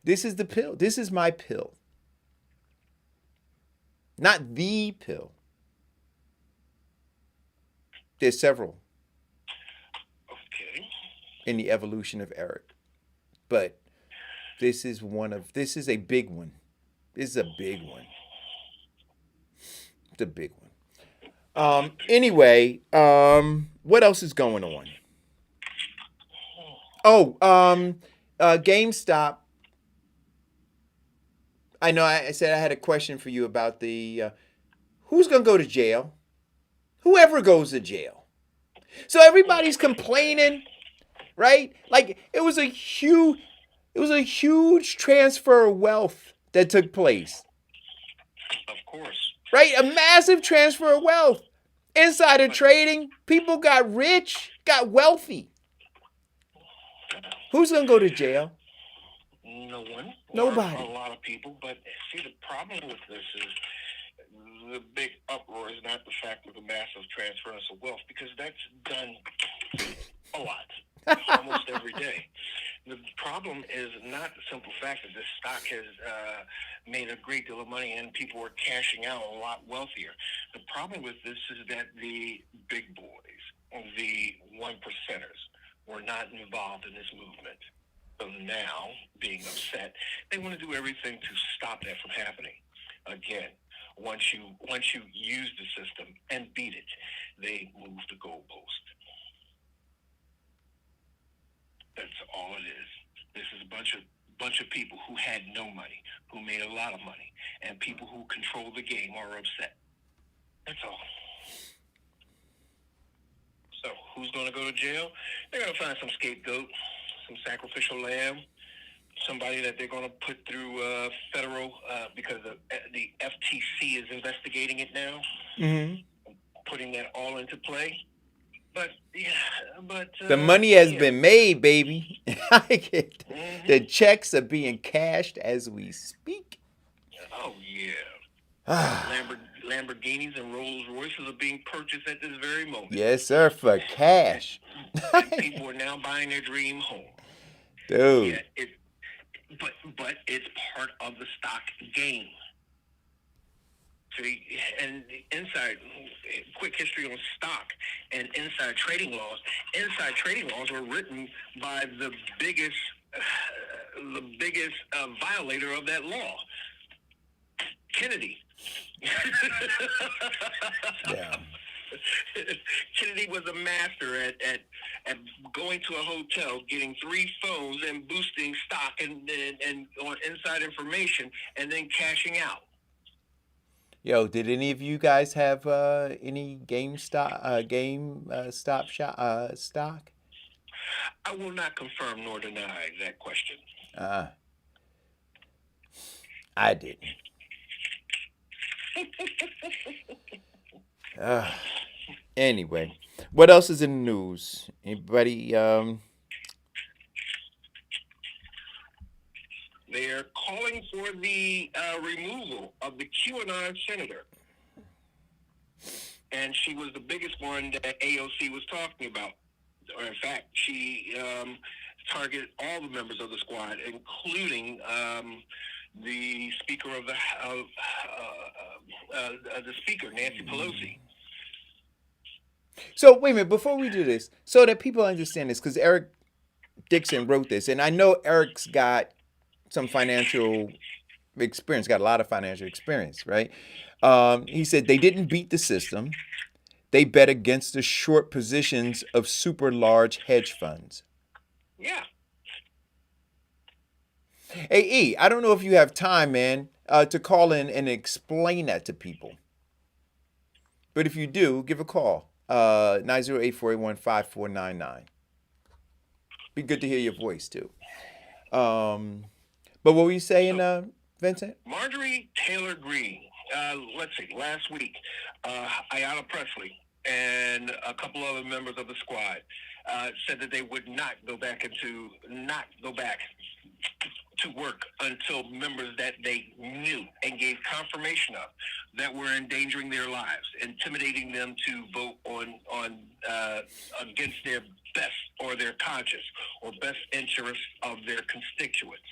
This is the pill. This is my pill. Not the pill. There's several. Okay. In the evolution of Eric. But this is a big one. This is a big one. It's a big one. Anyway, what else is going on? Oh, GameStop. I know I said I had a question for you about the who's going to go to jail? Whoever goes to jail. So everybody's complaining, right? Like it was a huge transfer of wealth that took place. Of course. Right? A massive transfer of wealth. Insider trading, people got rich, got wealthy. Who's going to go to jail? No one. Nobody. Or a lot of people. But see, the problem with this is the big uproar is not the fact of the massive transference of wealth, because that's done a lot, almost every day. The problem is not the simple fact that this stock has made a great deal of money and people are cashing out a lot wealthier. The problem with this is that the big boys, the 1%ers, were not involved in this movement. So now, being upset, they want to do everything to stop that from happening. Again, once you use the system and beat it, they move the goalpost. That's all it is. This is a bunch of people who had no money, who made a lot of money, and people who control the game are upset. That's all. So who's going to go to jail? They're going to find some scapegoat, some sacrificial lamb, somebody that they're going to put through federal because the FTC is investigating it now, putting that all into play. But yeah, but The money has yeah. been made, baby. The checks are being cashed as we speak. Oh yeah. Lamborghinis and Rolls Royces are being purchased at this very moment. Yes, sir, for cash. And people are now buying their dream home. Dude. Yeah, but it's part of the stock game. See, and the inside, quick history on stock and inside trading laws. Inside trading laws were written by the biggest violator of that law, Kennedy. Yeah. Kennedy was a master at going to a hotel, getting 3 phones, and boosting stock and on inside information, and then cashing out. Yo, did any of you guys have any stock? I will not confirm nor deny that question. I didn't. Anyway, what else is in the news? Anybody? They are calling for the removal of the QAnon senator. And she was the biggest one that AOC was talking about. Or in fact, she targeted all the members of the squad, including the Speaker of the Speaker, Nancy Pelosi. So wait a minute, before we do this, so that people understand this, because Eric Dixon wrote this, and I know Eric's got some financial experience, got a lot of financial experience, right? He said they didn't beat the system. They bet against the short positions of super large hedge funds. Yeah. Hey, E, I don't know if you have time, man, to call in and explain that to people. But if you do, give a call. 908-481-5499. Be good to hear your voice, too. But what were you saying, Vincent? Marjorie Taylor Greene, let's see, last week, Ayanna Pressley and a couple other members of the squad said that they would not go back to work until members that they knew and gave confirmation of that were endangering their lives, intimidating them to vote on against their best or their conscience or best interests of their constituents.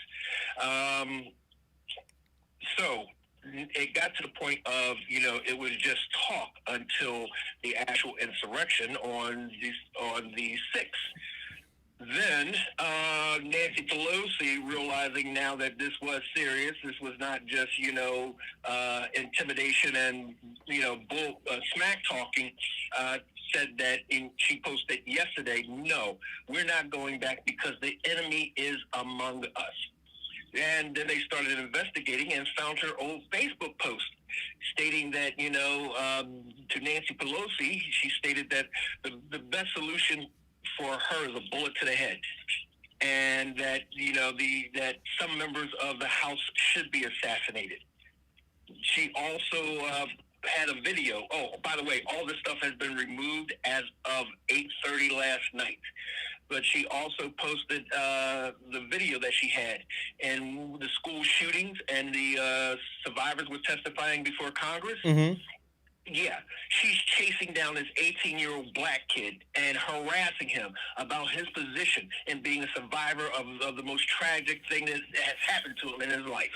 So it got to the point of, it was just talk until the actual insurrection on the 6th. Then Nancy Pelosi, realizing now that this was serious, this was not just, intimidation and, smack talking, said that she posted yesterday, no, we're not going back because the enemy is among us. And then they started investigating and found her old Facebook post stating that, to Nancy Pelosi, she stated that the best solution for her is a bullet to the head. And that, that some members of the House should be assassinated. She also had a video. Oh, by the way, all this stuff has been removed as of 8:30 last night. But she also posted the video that she had and the school shootings and the survivors were testifying before Congress. Mm-hmm. Yeah, she's chasing down this 18-year-old black kid and harassing him about his position in being a survivor of the most tragic thing that has happened to him in his life.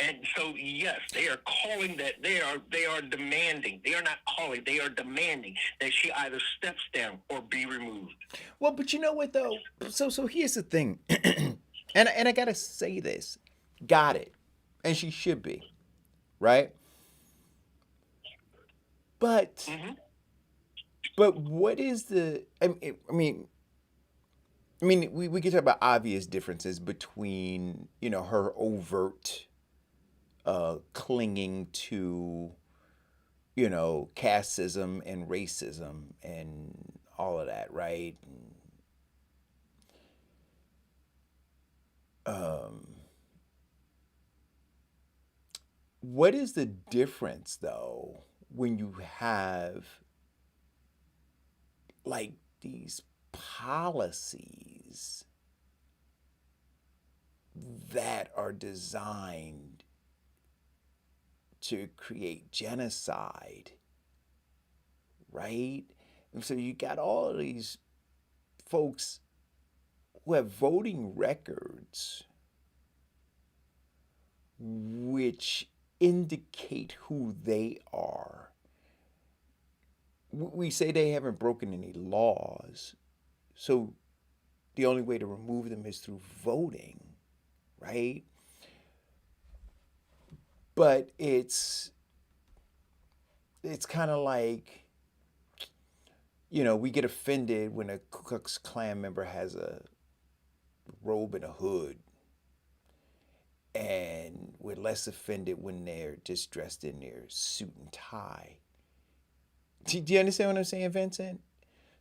And so, yes, they are calling that, they are demanding, they are not calling, they are demanding that she either steps down or be removed. Well, but you know what, though? So here's the thing. and I got to say this. Got it. And she should be. Right? But, but what is the, I mean, we can talk about obvious differences between, her overt clinging to, casteism and racism and all of that, right? Um, what is the difference though when you have like these policies that are designed to create genocide, right? And so you got all of these folks who have voting records which indicate who they are. We say they haven't broken any laws, so the only way to remove them is through voting, right? But it's kind of like, we get offended when a Ku Klux Klan member has a robe and a hood, and we're less offended when they're just dressed in their suit and tie. Do you understand what I'm saying, Vincent?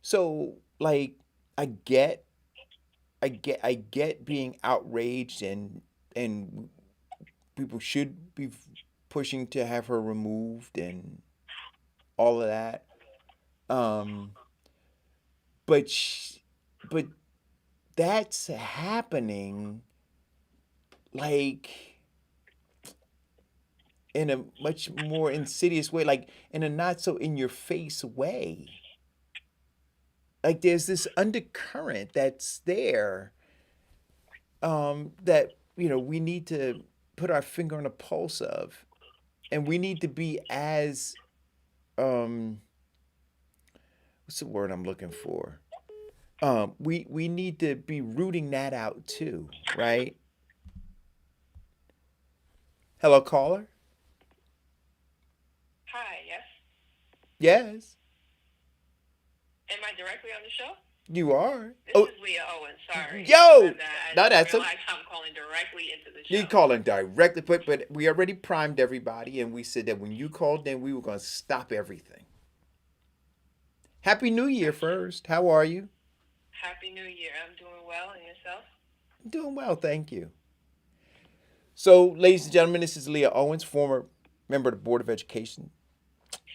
So, like, I get, I get being outraged, and people should be pushing to have her removed and all of that. Um, but but that's happening like in a much more insidious way, like in a not so in your face way. Like there's this undercurrent that's there, that we need to put our finger on the pulse of, and we need to be as um, what's the word I'm looking for? We need to be rooting that out too, right? Hello, caller. Hi, yes. Yes, Am I directly on the show? you are. This Oh, is Leah Owen. Sorry. yo, I no, didn't that's a realize I'm calling directly into the you show. calling directly, but we already primed everybody, and we said that when you called in, we were going to stop everything. Happy New Year Gotcha. first. How are you? Happy New Year. I'm doing well, and yourself? Doing well, thank you. So, ladies and gentlemen, this is Leah Owens, former member of the Board of Education.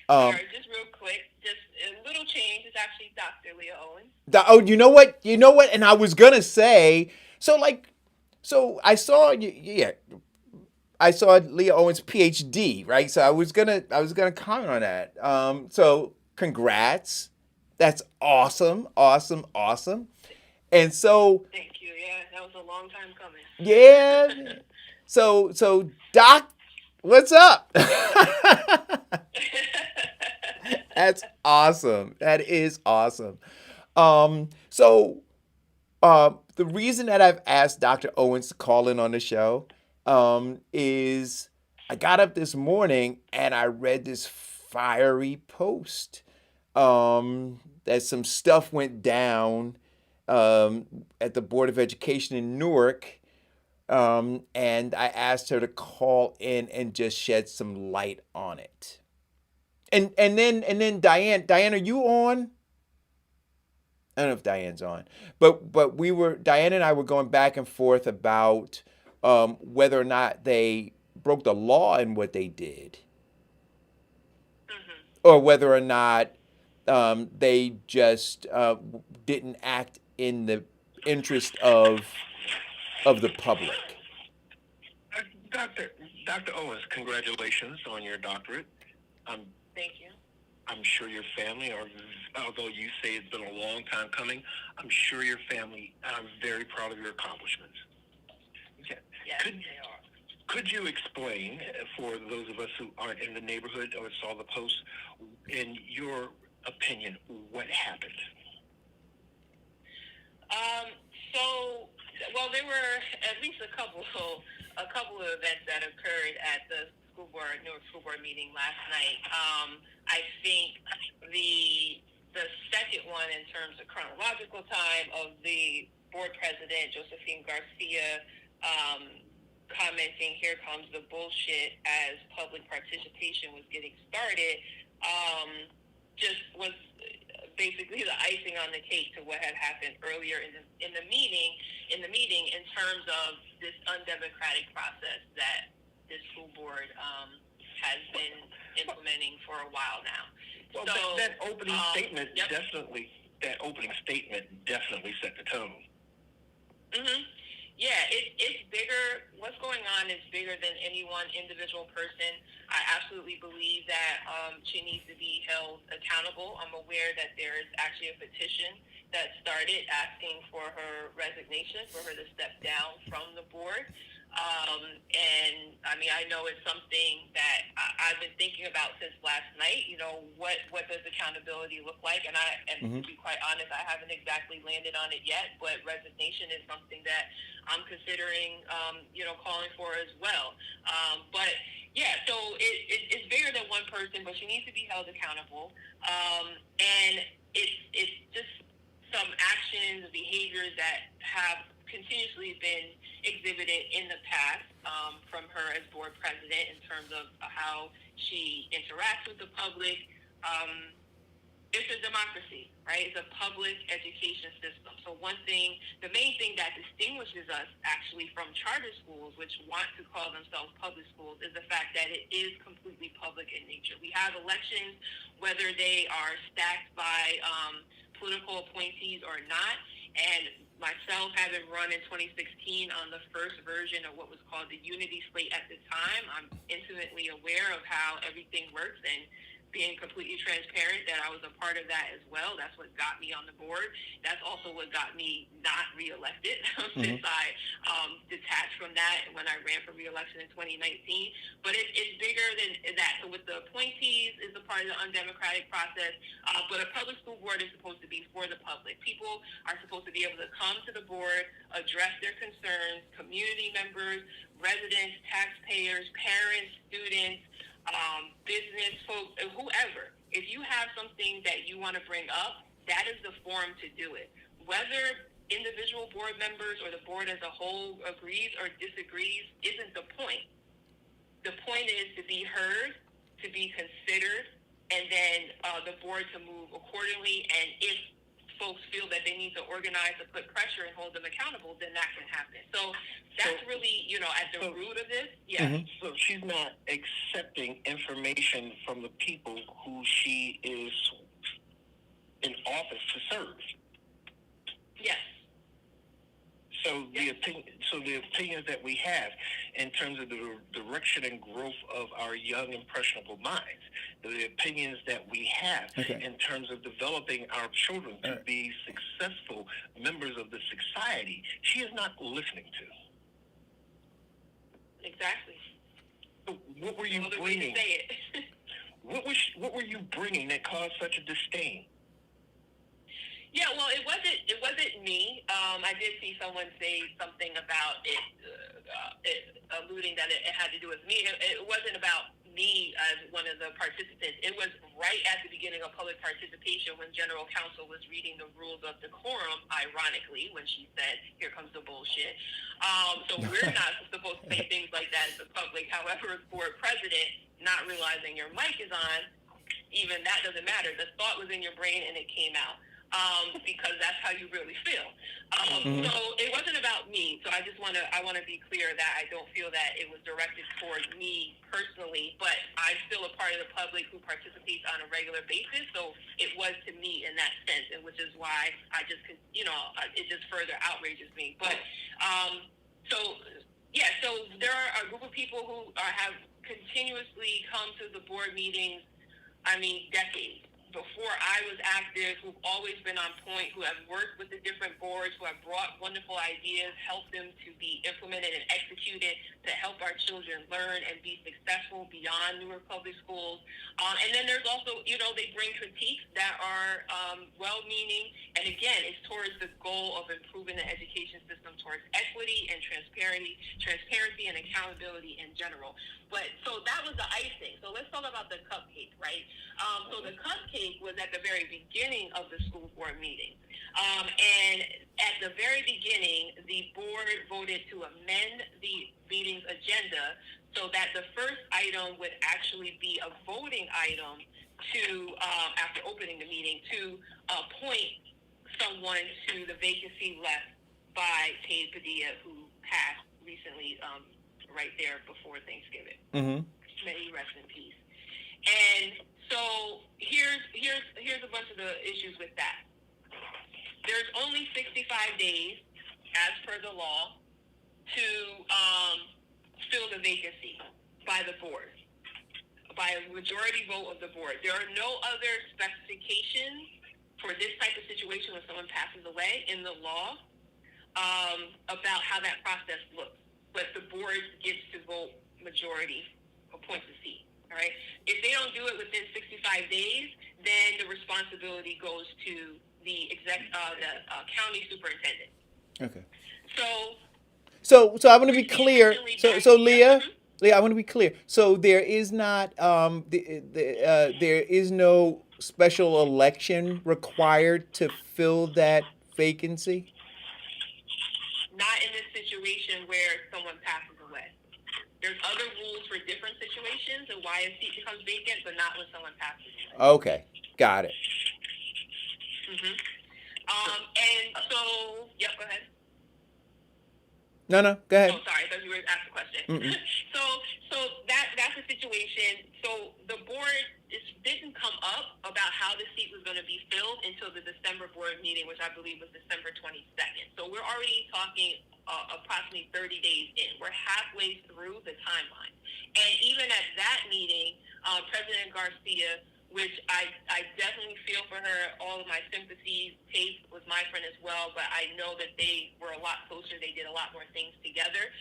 Um, Sorry, just real quick, just a little change. It's actually Dr. Leah Owens. oh, you know what? You know what? And I was gonna say, so I saw you. Yeah, I saw Leah Owens PhD, right? So I was gonna comment on that. So congrats. That's awesome, awesome, awesome. And so Thank you. Yeah, that was a long time coming. yeah, so Doc, what's up? That's awesome. That is awesome. So the reason that I've asked Dr. Owens to call in on the show, is I got up this morning and I read this fiery post, that some stuff went down, at the Board of Education in Newark, and I asked her to call in and just shed some light on it. And then Diane, are you on? I don't know if Diane's on, but Diane and I were going back and forth about, whether or not they broke the law in what they did, Hmm. or whether or not, they just, didn't act in the interest of the public. Uh, Dr. Dr. Owens, congratulations on your doctorate. I'm Thank you. I'm sure your family, or although you say it's been a long time coming, I'm sure your family are very proud of your accomplishments. Okay. Yes, Could they are. could you explain, for those of us who aren't in the neighborhood or saw the post, in your opinion, what happened? Um, so, well, there were at least a couple of events that occurred at the Newark School Board meeting last night. I think the second one in terms of chronological time of the board president, Josephine Garcia, commenting, "Here comes the bullshit," as public participation was getting started, just was basically the icing on the cake to what had happened earlier in the meeting in terms of this undemocratic process that this school board has been implementing for a while now. Well, so that opening statement yep. definitely set the tone. Mm-hmm. Yeah, it's bigger. What's going on is bigger than any one individual person. I absolutely believe that she needs to be held accountable. I'm aware that there is actually a petition that started asking for her resignation, for her to step down from the board. And I mean, I know it's something that I've been thinking about since last night. You know, what does accountability look like? And to be quite honest, I haven't exactly landed on it yet. But resignation is something that I'm considering, calling for as well. But yeah, so it's bigger than one person, but she needs to be held accountable. And it's just some actions, behaviors that have continuously been exhibited in the past from her as board president in terms of how she interacts with the public. It's a democracy, right? It's a public education system. So the main thing that distinguishes us actually from charter schools, which want to call themselves public schools, is the fact that it is completely public in nature. We have elections, whether they are stacked by political appointees or not, and myself having run in 2016 on the first version of what was called the Unity Slate at the time, I'm intimately aware of how everything works, and being completely transparent that I was a part of that as well. That's what got me on the board. That's also what got me not reelected since I detached from that when I ran for reelection in 2019. But it's bigger than that. So with the appointees is a part of the undemocratic process, but a public school board is supposed to be for the public. People are supposed to be able to come to the board, address their concerns, community members, residents, taxpayers, parents, students, business folks, whoever. If you have something that you want to bring up, that is the forum to do it. Whether individual board members or the board as a whole agrees or disagrees isn't the point. The point is to be heard, to be considered, and then the board to move accordingly. And if folks feel that they need to organize to put pressure and hold them accountable, then that can happen. So that's really, at the root of this. Yeah. So she's not accepting information from the people who she is in office to serve. Yes. So the opinions that we have in terms of the direction and growth of our young, impressionable minds, the opinions that we have in terms of developing our children to be successful members of the society, she is not listening to. Exactly. So what were you bringing? What were you bringing that caused such a disdain? Yeah, well, it wasn't me. I did see someone say something about it alluding that it had to do with me. It wasn't about me as one of the participants. It was right at the beginning of public participation when General Counsel was reading the rules of decorum, ironically, when she said, "Here comes the bullshit." So we're not supposed to say things like that as the public. However, as board president, not realizing your mic is on, even that doesn't matter. The thought was in your brain and it came out. Because that's how you really feel. So it wasn't about me. So I want to be clear that I don't feel that it was directed towards me personally, but I'm still a part of the public who participates on a regular basis. So it was to me in that sense, and which is why I just, it just further outrages me. But so there are a group of people who have continuously come to the board meetings. I mean, decades. Before I was active, who've always been on point, who have worked with the different boards, who have brought wonderful ideas, helped them to be implemented and executed to help our children learn and be successful beyond Newark Public Schools. And then there's also, they bring critiques that are well-meaning, and again, it's towards the goal of improving the education system towards equity and transparency and accountability in general. But so that was the icing. So let's talk about the cupcake, right? So the cupcake was at the very beginning of the school board meeting. And at the very beginning, the board voted to amend the meeting's agenda so that the first item would actually be a voting item to, after opening the meeting, to appoint someone to the vacancy left by Tate Padilla, who passed recently, right there before Thanksgiving. Mm-hmm. May he rest in peace. And so here's a bunch of the issues with that. There's only 65 days, as per the law, to fill the vacancy by the board, by a majority vote of the board. There are no other specifications for this type of situation when someone passes away in the law about how that process looks. But the board gets to vote majority, appoints the seat. All right. If they don't do it within 65 days, then the responsibility goes to the county superintendent. Okay. So So I want to be clear. So Leah, I want to be clear. So there is not there is no special election required to fill that vacancy. not in this situation where someone passes away. There's other rules for different situations and why a seat becomes vacant, but not when someone passes away. Okay, got it. And so, yep, go ahead. No, go ahead. Oh, sorry, I thought you were asking a question. So that's the situation. So the board didn't come up about how the seat was going to be filled until the December board meeting, which I believe was December 22nd. So we're already talking approximately 30 days in. We're halfway through the timeline. And even at that meeting, President Garcia, which I definitely feel for her, all of my sympathies. Tate was my friend as well, but I know that they were a lot closer. They did a lot more things together.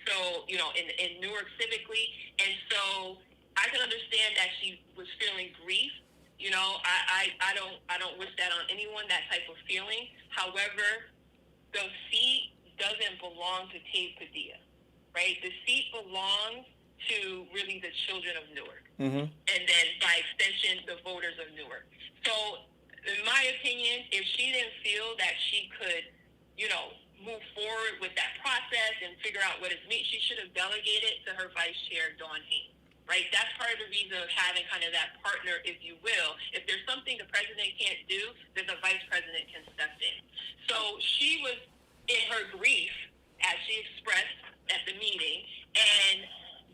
So, you know, in Newark civically. And so I can understand that she was feeling grief. You know, I don't wish that on anyone, that type of feeling. However, the seat doesn't belong to Tate Padilla, right? The seat belongs to really the children of Newark. Mm-hmm. And then by extension, the voters of Newark. So in my opinion, if she didn't feel that she could, you know, move forward with that process and figure out what is meant, she should have delegated to her vice chair, Dawn Haynes. Right? That's part of the reason of having kind of that partner, if you will. If there's something the president can't do, then the vice president can step in. So she was in her grief, as she expressed at the meeting, and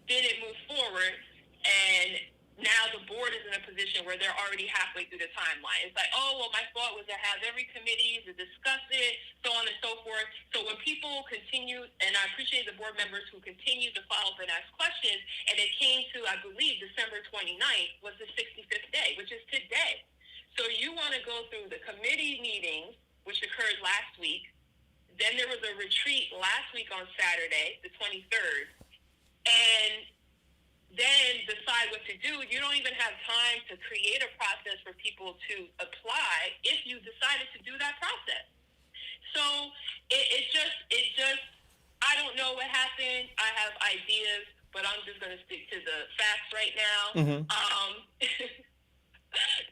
didn't move forward. And now the board is in a position where they're already halfway through the timeline. It's like, oh, well, my thought was to have every committee to discuss it, so on and so forth. So when people continue, and I appreciate the board members who continue to follow up and ask questions, and it came to, I believe, December 29th was the 65th day, which is today. So you want to go through the committee meetings, which occurred last week. Then there was a retreat last week on Saturday, the 23rd. And then decide what to do. You don't even have time to create a process for people to apply if you decided to do that process. So it just, I don't know what happened. I have ideas, but I'm just going to stick to the facts right now. Mm-hmm.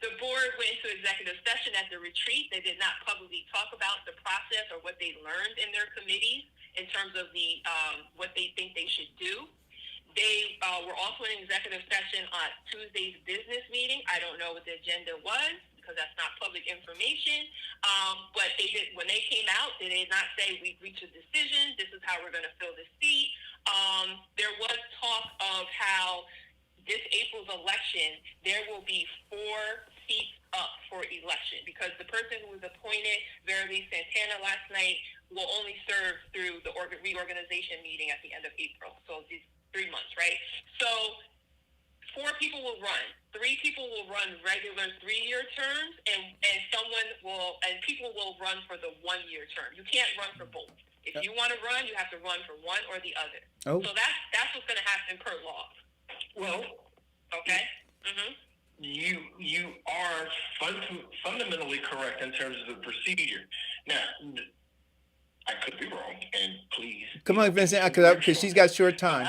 The board went into executive session at the retreat. They did not publicly talk about the process or what they learned in their committees in terms of the what they think they should do. They were also in executive session on Tuesday's business meeting. I don't know what the agenda was because that's not public information. But they did, when they came out, they did not say we've reached a decision. This is how we're going to fill the seat. There was talk of how this April's election, there will be 4 seats up for election because the person who was appointed, Verily Santana, last night will only serve through the reorganization meeting at the end of April. So these 3 months, right? So 4 people will run. 3 people will run regular 3-year terms, and people will run for the 1-year term. You can't run for both. If you want to run, you have to run for one or the other. Oh. So that's what's going to happen per law. Well, okay. Mm-hmm. You are fundamentally correct in terms of the procedure. Now, I could be wrong, and please. Come on, Vincent, because she's got short time.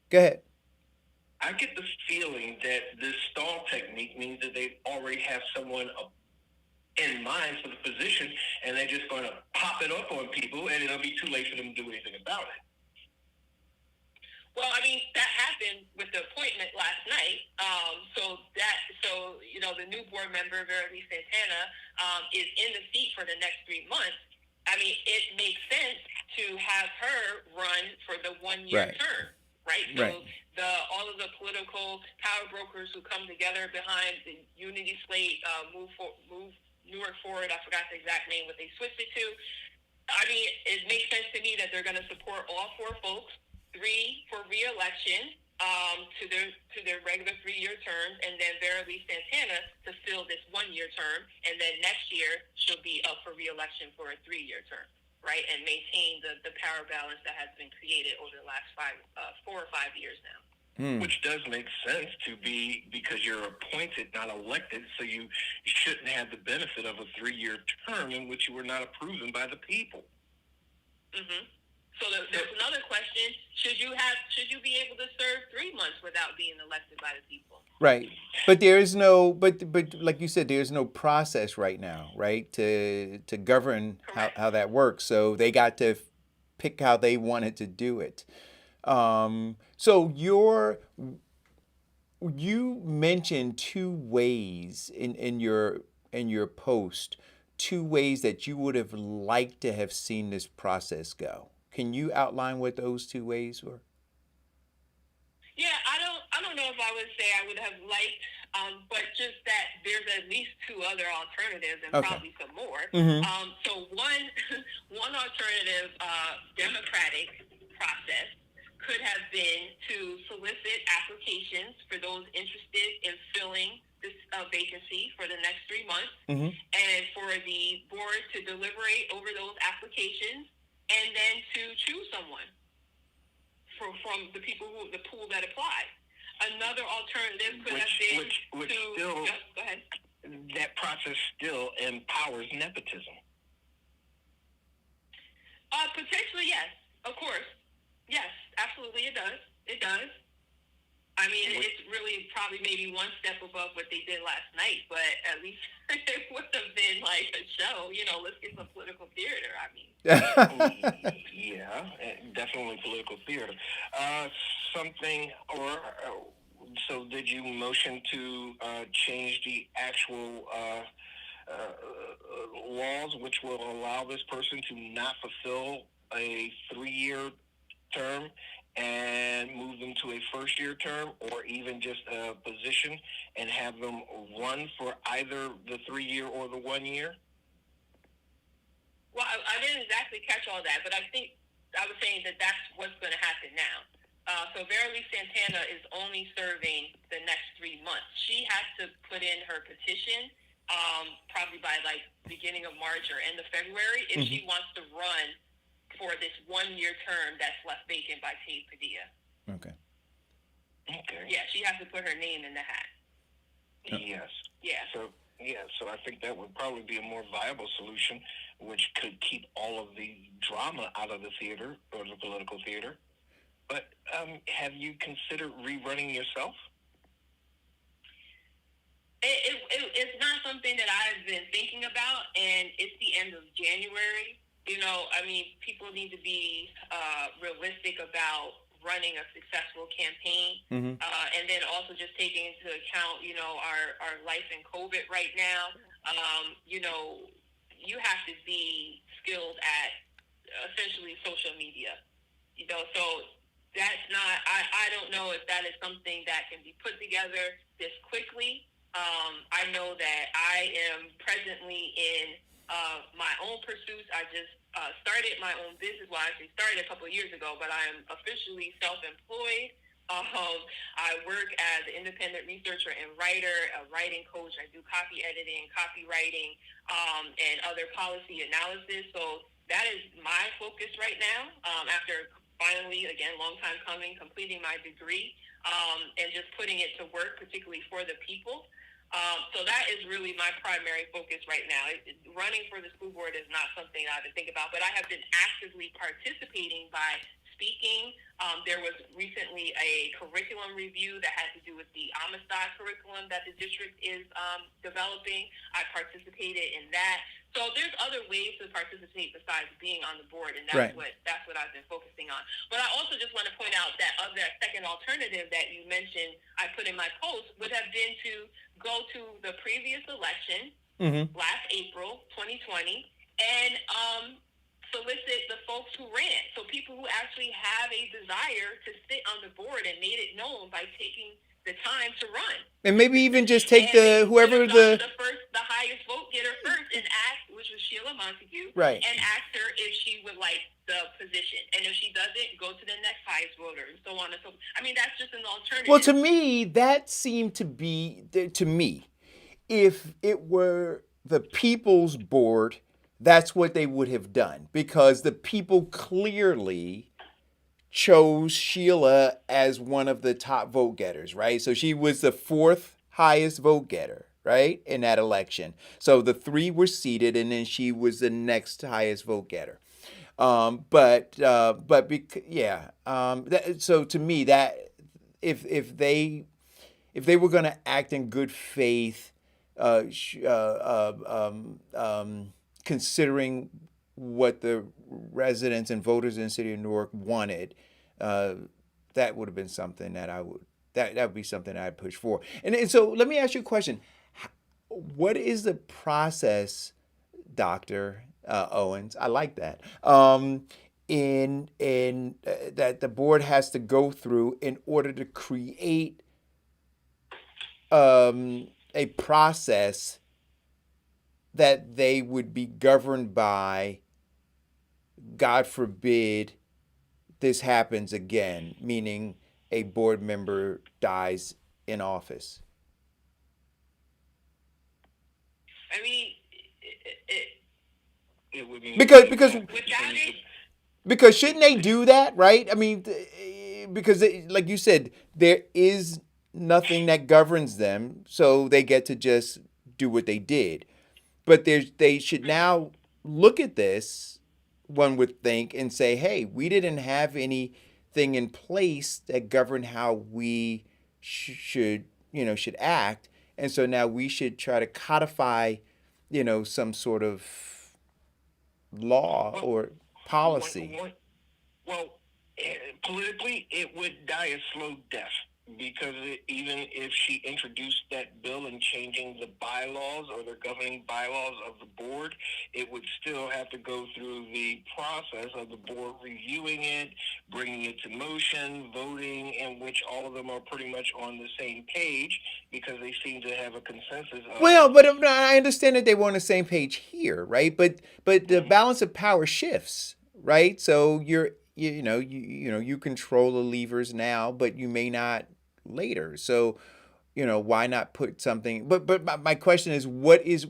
Go ahead. I get the feeling that this stall technique means that they already have someone in mind for the position, and they're just going to pop it up on people, and it'll be too late for them to do anything about it. Well, I mean, that happened with the appointment last night. The new board member, Verily Santana, is in the seat for the next 3 months. I mean, it makes sense to have her run for the 1 year Right. term, right? Right. So all of the political power brokers who come together behind the Unity Slate, move Newark Forward. I forgot the exact name, what they switched it to. I mean, it makes sense to me that they're going to support all four folks, 3 for re-election, to their regular 3-year terms, and then Verily Santana to fill this 1-year term, and then next year she'll be up for re-election for a 3-year term, right? And maintain the power balance that has been created over the last 4 or 5 years now. Which does make sense to be, because you're appointed, not elected, so you shouldn't have the benefit of a 3-year term in which you were not proven by the people. Mm-hmm. So there's another question: should you be able to serve 3 months without being elected by the people? Right. But there is no, but like you said, there's no process right now, right, to govern how that works. So they got to pick how they wanted to do it. So you mentioned 2 ways in your post, 2 ways that you would have liked to have seen this process go. Can you outline what those 2 ways were? Yeah, I don't know if I would say I would have liked, but just that there's at least 2 other alternatives and probably some more. So one alternative democratic process could have been to solicit applications for those interested in filling this vacancy for the next 3 months, and for the board to deliberate over those applications and then to choose someone from the pool that applied. Another alternative could have been go ahead. That process still empowers nepotism. Potentially, yes. Of course. Yes, absolutely it does. It does. I mean, it's really probably maybe one step above what they did last night, but at least it would have been like a show. Let's get some political theater. I mean. Yeah, definitely political theater. So did you motion to change the actual laws which will allow this person to not fulfill a 3-year term and move them to a 1st-year term, or even just a position and have them run for either the 3-year or the 1 year? Well, I didn't exactly catch all that, but I think I was saying that that's what's going to happen now. So Verily Santana is only serving the next 3 months. She has to put in her petition probably by like beginning of March or end of February if she wants to run for this 1-year term that's left vacant by Tate Padilla. Okay. Yeah, she has to put her name in the hat. Yes. Yeah. So I think that would probably be a more viable solution, which could keep all of the drama out of the theater or the political theater. But have you considered rerunning yourself? It's not something that I've been thinking about, and it's the end of January. I mean, people need to be realistic about running a successful campaign, and then also just taking into account, our life in COVID right now. You have to be skilled at essentially social media. So that's not. I don't know if that is something that can be put together this quickly. I know that I am presently in my own pursuits. I just started my own business. Well, I actually started a couple of years ago, but I am officially self-employed. I work as an independent researcher and writer, a writing coach. I do copy editing, copywriting, and other policy analysis. So that is my focus right now. After finally, again, long time coming, completing my degree, and just putting it to work, particularly for the people. So that is really my primary focus right now. Running for the school board is not something I have to think about, but I have been actively participating by speaking. There was recently a curriculum review that had to do with the Amistad curriculum that the district is developing. I participated in that. So there's other ways to participate besides being on the board, and that's what I've been focusing on. But I also just want to point out that of that second alternative that you mentioned, I put in my post, would have been to go to the previous election, last April 2020, and solicit the folks who ran. So people who actually have a desire to sit on the board and made it known by taking the time to run. And maybe even just take the highest vote getter first and ask, which was Sheila Montague, right, and ask her if she would like the position. And if she doesn't, go to the next highest voter, and so on and so forth. I mean, that's just an alternative. Well, to me, that seemed to be, if it were the people's board, that's what they would have done, because the people clearly chose Sheila as one of the top vote getters, right? So she was the fourth highest vote getter, right, in that election. So the three were seated, and then she was the next highest vote getter. So to me, that if they were going to act in good faith, considering what the residents and voters in the city of Newark wanted, that would have been something that that would be something I'd push for. And so let me ask you a question. What is the process, Dr. Owens? I like that. In that the board has to go through in order to create a process that they would be governed by, God forbid this happens again, meaning a board member dies in office? I mean, it would be because shouldn't they do that, right? I mean, because like you said, there is nothing that governs them, so they get to just do what they did. But they should now look at this, one would think, and say, hey, we didn't have anything in place that governed how we should act. And so now we should try to codify, some sort of law or policy. Politically, it would die a slow death, because even if she introduced that bill and changing the bylaws or the governing bylaws of the board, it would still have to go through the process of the board reviewing it, bringing it to motion, voting, in which all of them are pretty much on the same page, because they seem to have a consensus. Well, but I understand that they were on the same page here, right? But the balance of power shifts, right? So you control the levers now, but you may not later. So, why not put something? But my question is, what is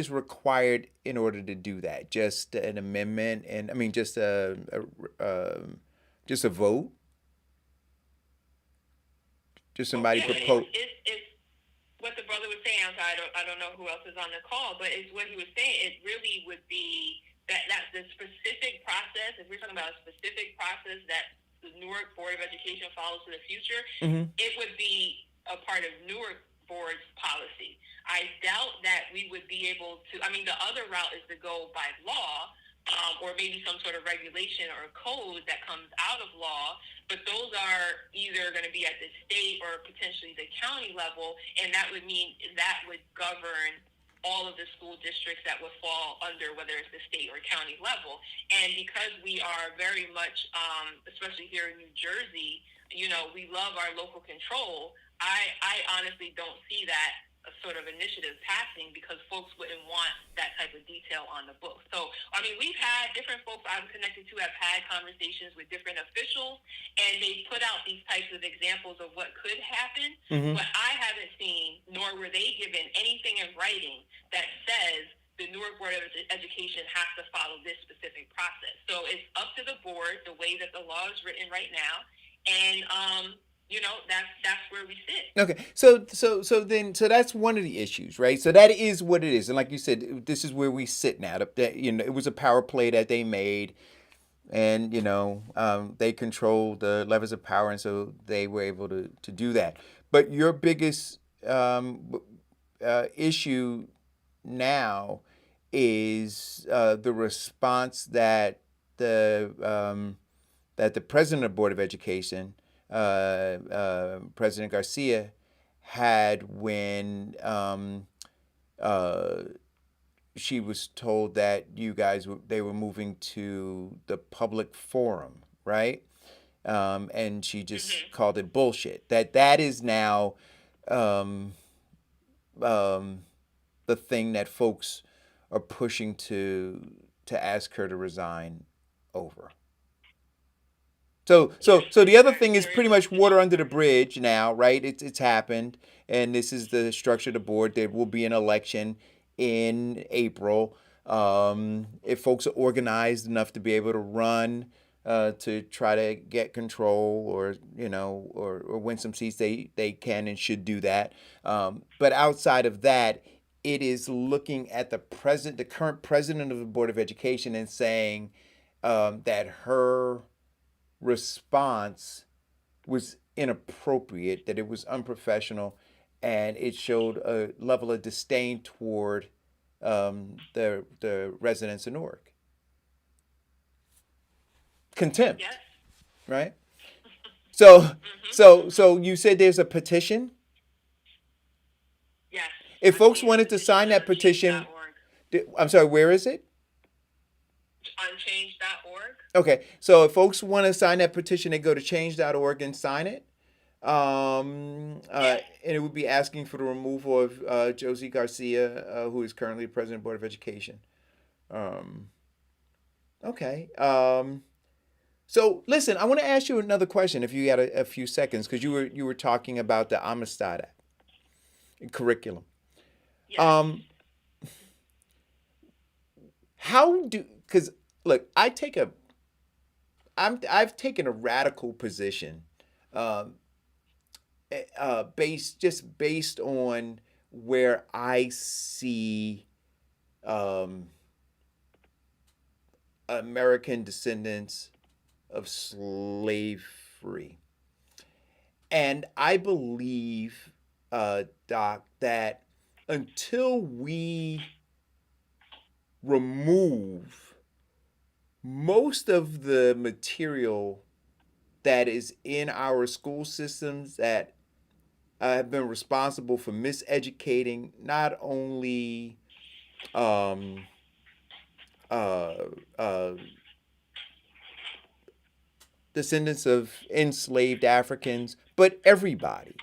required in order to do that? Just an amendment, and I mean, just a vote, just somebody propose. It's what the brother was saying. I don't know who else is on the call, but it's what he was saying. It really would be that's the specific process. If we're talking about a specific process that the Newark Board of Education follows to the future, it would be a part of Newark Board's policy. I doubt that we would be able to. I mean, the other route is to go by law, or maybe some sort of regulation or code that comes out of law. But those are either going to be at the state or potentially the county level, and that would mean that would govern all of the school districts that would fall under, whether it's the state or county level. And because we are very much, especially here in New Jersey, we love our local control. I honestly don't see that sort of initiative passing, because folks wouldn't want that type of detail on the book. So, I mean, we've had different folks I'm connected to have had conversations with different officials, and they put out these types of examples of what could happen, but I haven't seen, nor were they given anything in writing that says the Newark Board of Education has to follow this specific process. So it's up to the board, the way that the law is written right now, and that's where we sit. Okay, so that's one of the issues, right? So that is what it is, and like you said, this is where we sit now. It was a power play that they made. and they control the levers of power, and so they were able to do that. But your biggest issue now is the response that the president of the Board of Education, President Garcia, had when she was told that they were moving to the public forum, right? And she just called it bullshit. That is now um, the thing that folks are pushing to ask her to resign over. So the other thing is pretty much water under the bridge now, right? It's happened, and this is the structure of the board. There will be an election in April. If folks are organized enough to be able to run to try to get control, or or win some seats, they can and should do that. But outside of that, it is looking at the current president of the Board of Education, and saying that her response was inappropriate, that it was unprofessional, and it showed a level of disdain toward the residents of Newark. Contempt, Yes. right? So so you said there's a petition. Yes. If I folks believe wanted the to sign that petition, change.org. I'm sorry, where is it? Unchange.org. Okay, so if folks want to sign that petition, they go to change.org and sign it. Yes. And it would be asking for the removal of Josie Garcia, who is currently president of the Board of Education. Um, okay. So listen, I want to ask you another question, if you had a few seconds, because you were talking about the Amistad Act curriculum. Yes. Because look, I've taken a radical position, um, based on where I see um, American descendants of slavery, and I believe, Doc, that until we remove most of the material that is in our school systems that have been responsible for miseducating not only um, uh, uh, descendants of enslaved Africans, but everybody.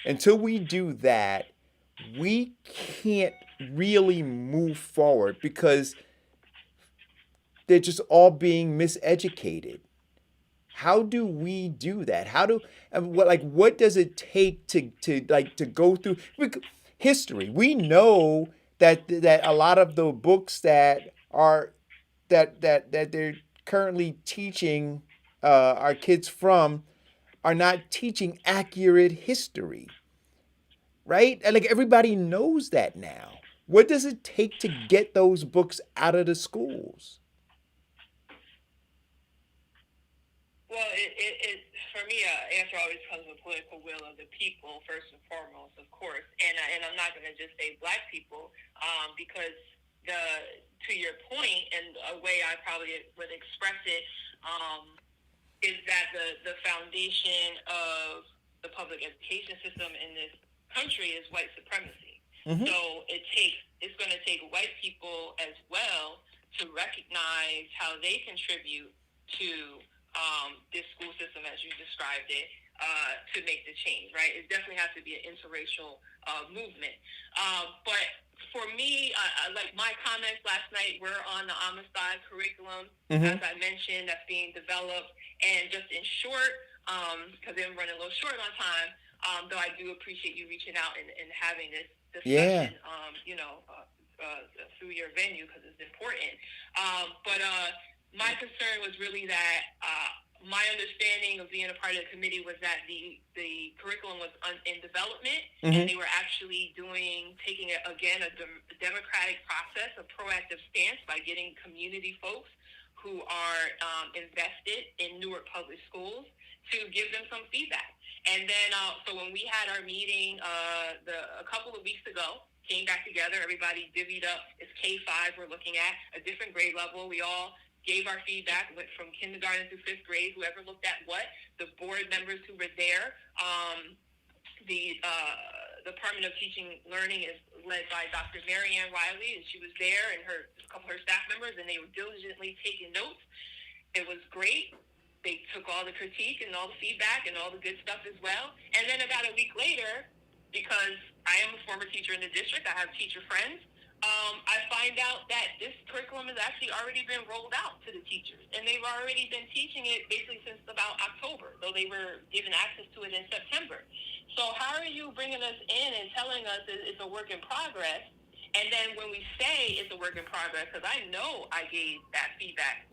Until we do that, we can't really move forward, because they're just all being miseducated. How do we do that? What does it take to go through history? We know that a lot of the books that they're currently teaching our kids from are not teaching accurate history, right? And like, everybody knows that now. What does it take to get those books out of the schools? Well, for me, answer always comes with political will of the people first and foremost, of course. And I'm not going to just say black people, because to your point, and a way I probably would express it, is that the foundation of the public education system in this country is white supremacy. Mm-hmm. So it's going to take white people as well to recognize how they contribute to this school system, as you described it, to make the change, right? It definitely has to be an interracial movement. But for me, like, my comments last night were on the Amistad curriculum, as I mentioned, that's being developed. And just in short, because I'm running a little short on time, though I do appreciate you reaching out and having this discussion, through your venue, because it's important. But my concern was really that my understanding of being a part of the committee was that the curriculum was in development, and they were actually taking it again, a democratic process, a proactive stance by getting community folks who are invested in Newark Public Schools to give them some feedback. And then, so when we had our meeting a couple of weeks ago, came back together, everybody divvied up, it's K-5 we're looking at, a different grade level. We all gave our feedback, went from kindergarten through fifth grade, whoever looked at what, the board members who were there. The Department of Teaching and Learning is led by Dr. Marianne Riley, and she was there, and a couple of her staff members, and they were diligently taking notes. It was great. They took all the critique and all the feedback and all the good stuff as well. And then about a week later, because I am a former teacher in the district, I have teacher friends, I find out that this curriculum has actually already been rolled out to the teachers. And they've already been teaching it basically since about October, though they were given access to it in September. So how are you bringing us in and telling us it's a work in progress? And then when we say it's a work in progress, because I know I gave that feedback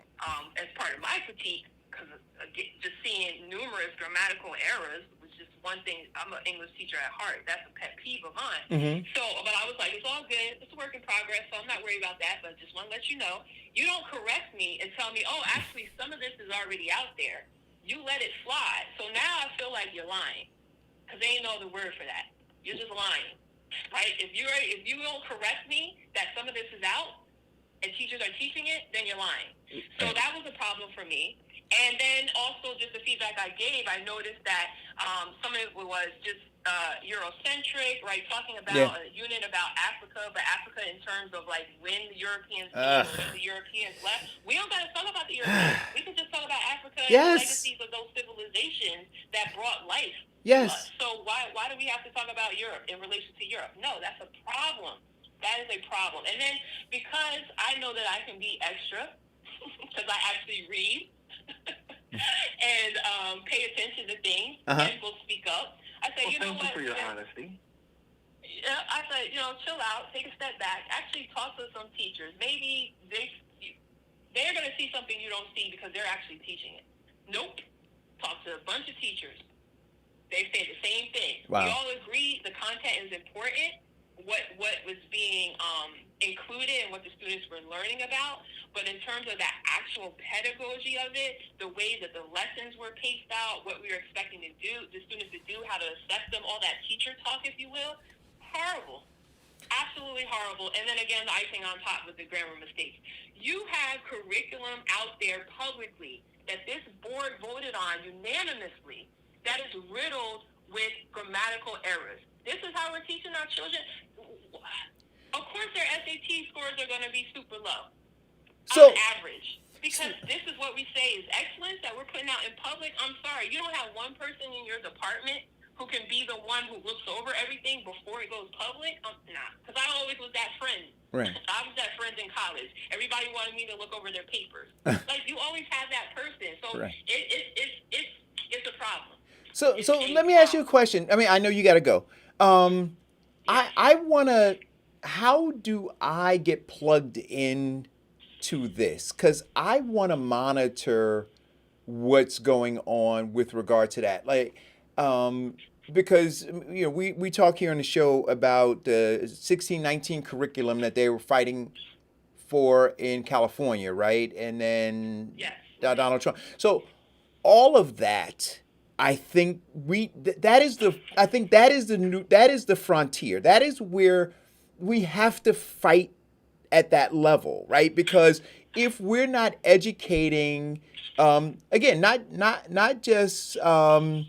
as part of my critique, because just seeing numerous grammatical errors was just one thing. I'm an English teacher at heart. That's a pet peeve of mine. Mm-hmm. So, but I was like, it's all good. It's a work in progress, so I'm not worried about that. But just want to let you know, you don't correct me and tell me, oh, actually, some of this is already out there. You let it slide. So now I feel like you're lying, because there ain't no other word for that. You're just lying, right? If you don't correct me that some of this is out and teachers are teaching it, then you're lying. So that was a problem for me. And then also just the feedback I gave, I noticed that some of it was just Eurocentric, right? Talking about a unit about Africa, but Africa in terms of like when the Europeans came, when the Europeans left. We don't got to talk about the Europeans. We can just talk about Africa and the legacies of those civilizations that brought life to us. So why do we have to talk about Europe in relation to Europe? No, that's a problem. That is a problem. And then because I know that I can be extra, because I actually read, and pay attention to things, and will speak up. I say, you know what? Thank you for your honesty. I said, chill out, take a step back, actually talk to some teachers. Maybe they're going to see something you don't see because they're actually teaching it. Nope. Talk to a bunch of teachers. They say the same thing. Wow. We all agree the content is important, what was being included and what the students were learning about, but in terms of that actual pedagogy of it, the way that the lessons were paced out, what we were expecting the students to do, how to assess them, all that teacher talk, if you will, horrible. Absolutely horrible. And then again, the icing on top with the grammar mistakes. You have curriculum out there publicly that this board voted on unanimously that is riddled with grammatical errors. This is how we're teaching our children. Of course, their SAT scores are going to be super low, on average, because this is what we say is excellence that we're putting out in public. I'm sorry, you don't have one person in your department who can be the one who looks over everything before it goes public. Nah, because I always was that friend. Right. I was that friend in college. Everybody wanted me to look over their papers. Like, you always have that person. So it's a problem. So let me ask you a question. I mean, I know you got to go. I want to, how do I get plugged in to this? Because I want to monitor what's going on with regard to that. Like, because, we talk here on the show about the 1619 curriculum that they were fighting for in California, right? And then Donald Trump. So all of that, I think that is the frontier. That is where we have to fight at that level, right? Because if we're not educating, again, not just I'm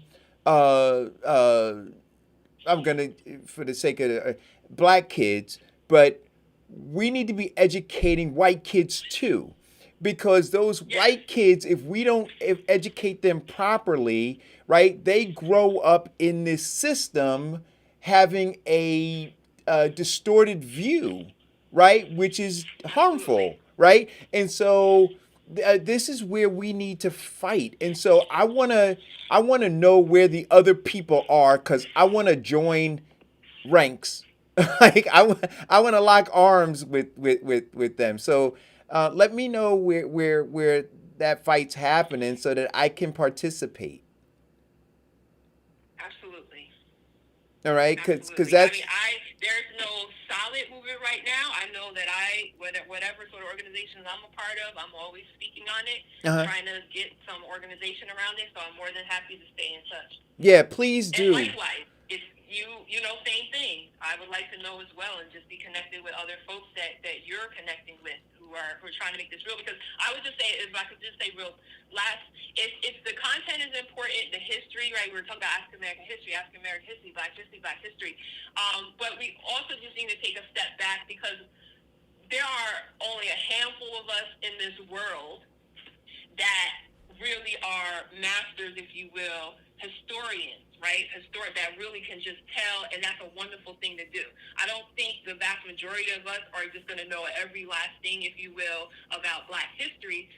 gonna, for the sake of black kids, but we need to be educating white kids too, because those white kids, if we don't educate them properly, right, they grow up in this system having a distorted view, right, which is harmful, right? And so this is where we need to fight. And so I want to know where the other people are, because I want to join ranks. Like I want to lock arms with them. So let me know where that fight's happening so that I can participate. Absolutely. All right, because that's. I mean, there's no solid movement right now. I know that whatever sort of organizations I'm a part of, I'm always speaking on it, trying to get some organization around it. So I'm more than happy to stay in touch. Yeah, please And do. likewise, if you know, same thing. I would like to know as well, and just be connected with other folks that you're connecting with who are trying to make this real. Because I would just say, if I could just say real last, if the content is important, the history, right? We're talking about African American history, Black history. But we also just need to take a step back, because there are only a handful of us in this world that really are masters, if you will, historians, right? That really can just tell, and that's a wonderful thing to do. I don't think the vast majority of us are just going to know every last thing, if you will, about Black history.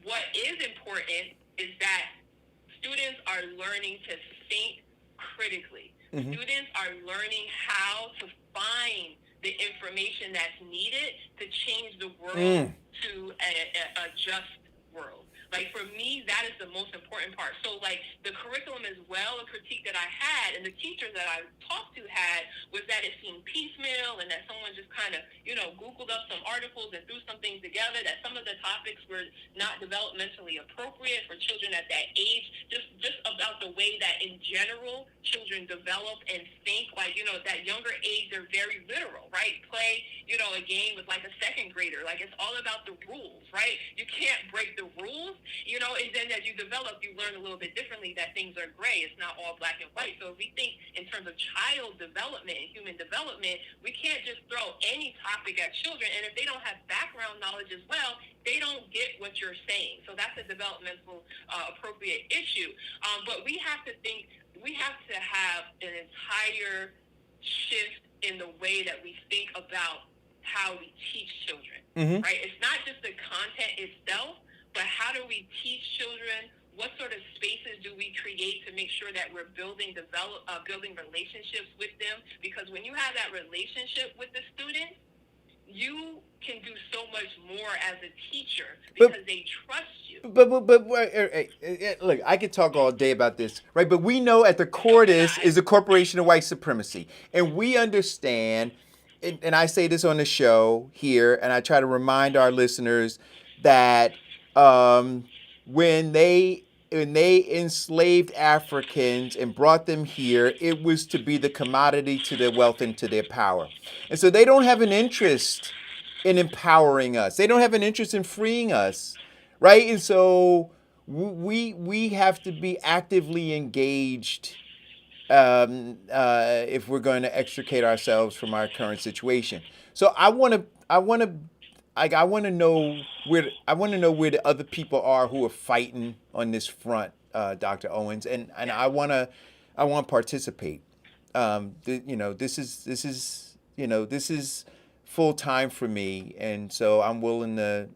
What is important is that students are learning to think critically. Mm-hmm. Students are learning how to find the information that's needed to change the world to a just world. Like, for me, that is the most important part. So, like, the curriculum as well, a critique that I had, and the teachers that I talked to had, was that it seemed piecemeal, and that someone just kind of, Googled up some articles and threw some things together, that some of the topics were not developmentally appropriate for children at that age, just about the way that, in general, children develop and think. Like, that younger age, they're very literal, right? Play, a game with, like, a second grader. Like, it's all about the rules, right? You can't break the rules. And then as you develop, you learn a little bit differently that things are gray. It's not all black and white. So if we think in terms of child development and human development, we can't just throw any topic at children. And if they don't have background knowledge as well, they don't get what you're saying. So that's a developmental appropriate issue. But we have to have an entire shift in the way that we think about how we teach children, right? It's not just the content itself, but how do we teach children? What sort of spaces do we create to make sure that we're building relationships with them? Because when you have that relationship with the student, you can do so much more as a teacher, because they trust you. But look, I could talk all day about this, right? But we know at the core of this is a corporation of white supremacy. And we understand, and I say this on the show here, and I try to remind our listeners that when they enslaved Africans and brought them here, it was to be the commodity to their wealth and to their power. And so they don't have an interest in empowering us. They don't have an interest in freeing us, right? And so we have to be actively engaged if we're going to extricate ourselves from our current situation. So I want to know where the other people are who are fighting on this front, Dr. Owens, and I want to participate. This is full time for me, and so I'm willing to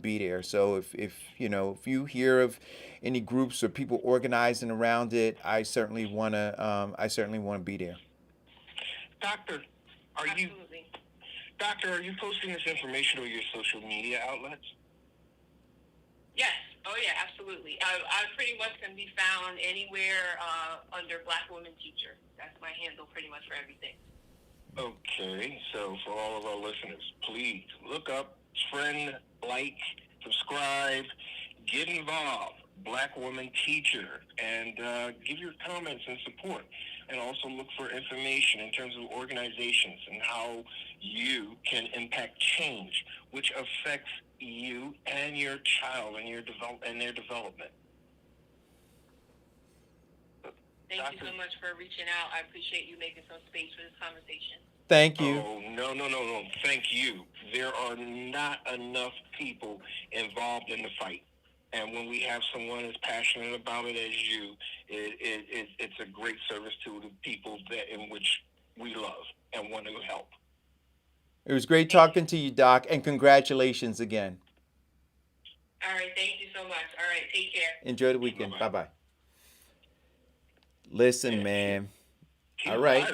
be there. So if you hear of any groups or people organizing around it, I certainly want to be there. Doctor, are you posting this information on your social media outlets? Yes. Oh, yeah, absolutely. I pretty much can be found anywhere under Black Woman Teacher. That's my handle pretty much for everything. Okay, so for all of our listeners, please look up, friend, like, subscribe, get involved, Black Woman Teacher, and give your comments and support. And also look for information in terms of organizations and how you can impact change, which affects you and your child and their development. Thank you so much for reaching out. I appreciate you making some space for this conversation. Thank you. Oh, no. Thank you. There are not enough people involved in the fight. And when we have someone as passionate about it as you, it's a great service to the people in which we love and want to help. It was great talking to you, Doc, and congratulations again. All right, thank you so much. All right, take care. Enjoy the weekend. Bye-bye. Listen, man. All right.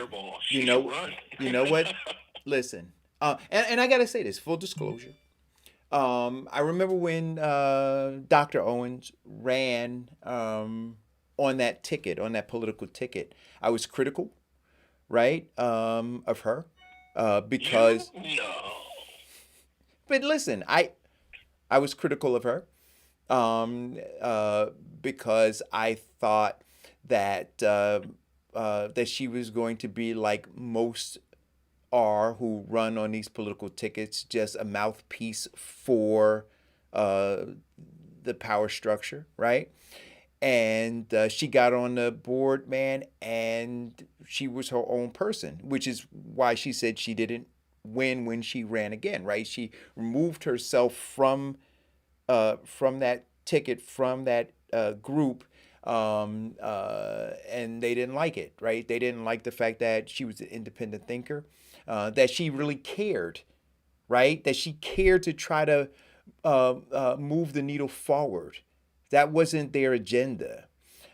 You know what? Listen. And I got to say this, full disclosure. I remember when Dr. Owens ran on that political ticket. I was critical, right, of her. because. No. But listen, I was critical of her, um, uh, because I thought that that she was going to be like most are who run on these political tickets, just a mouthpiece for uh, the power structure, right? And she got on the board, man, and she was her own person, which is why she said she didn't win when she ran again, right? She removed herself from that ticket, from that group, and they didn't like it, right? They didn't like the fact that she was an independent thinker, that she really cared, right? That she cared to try to move the needle forward. That wasn't their agenda.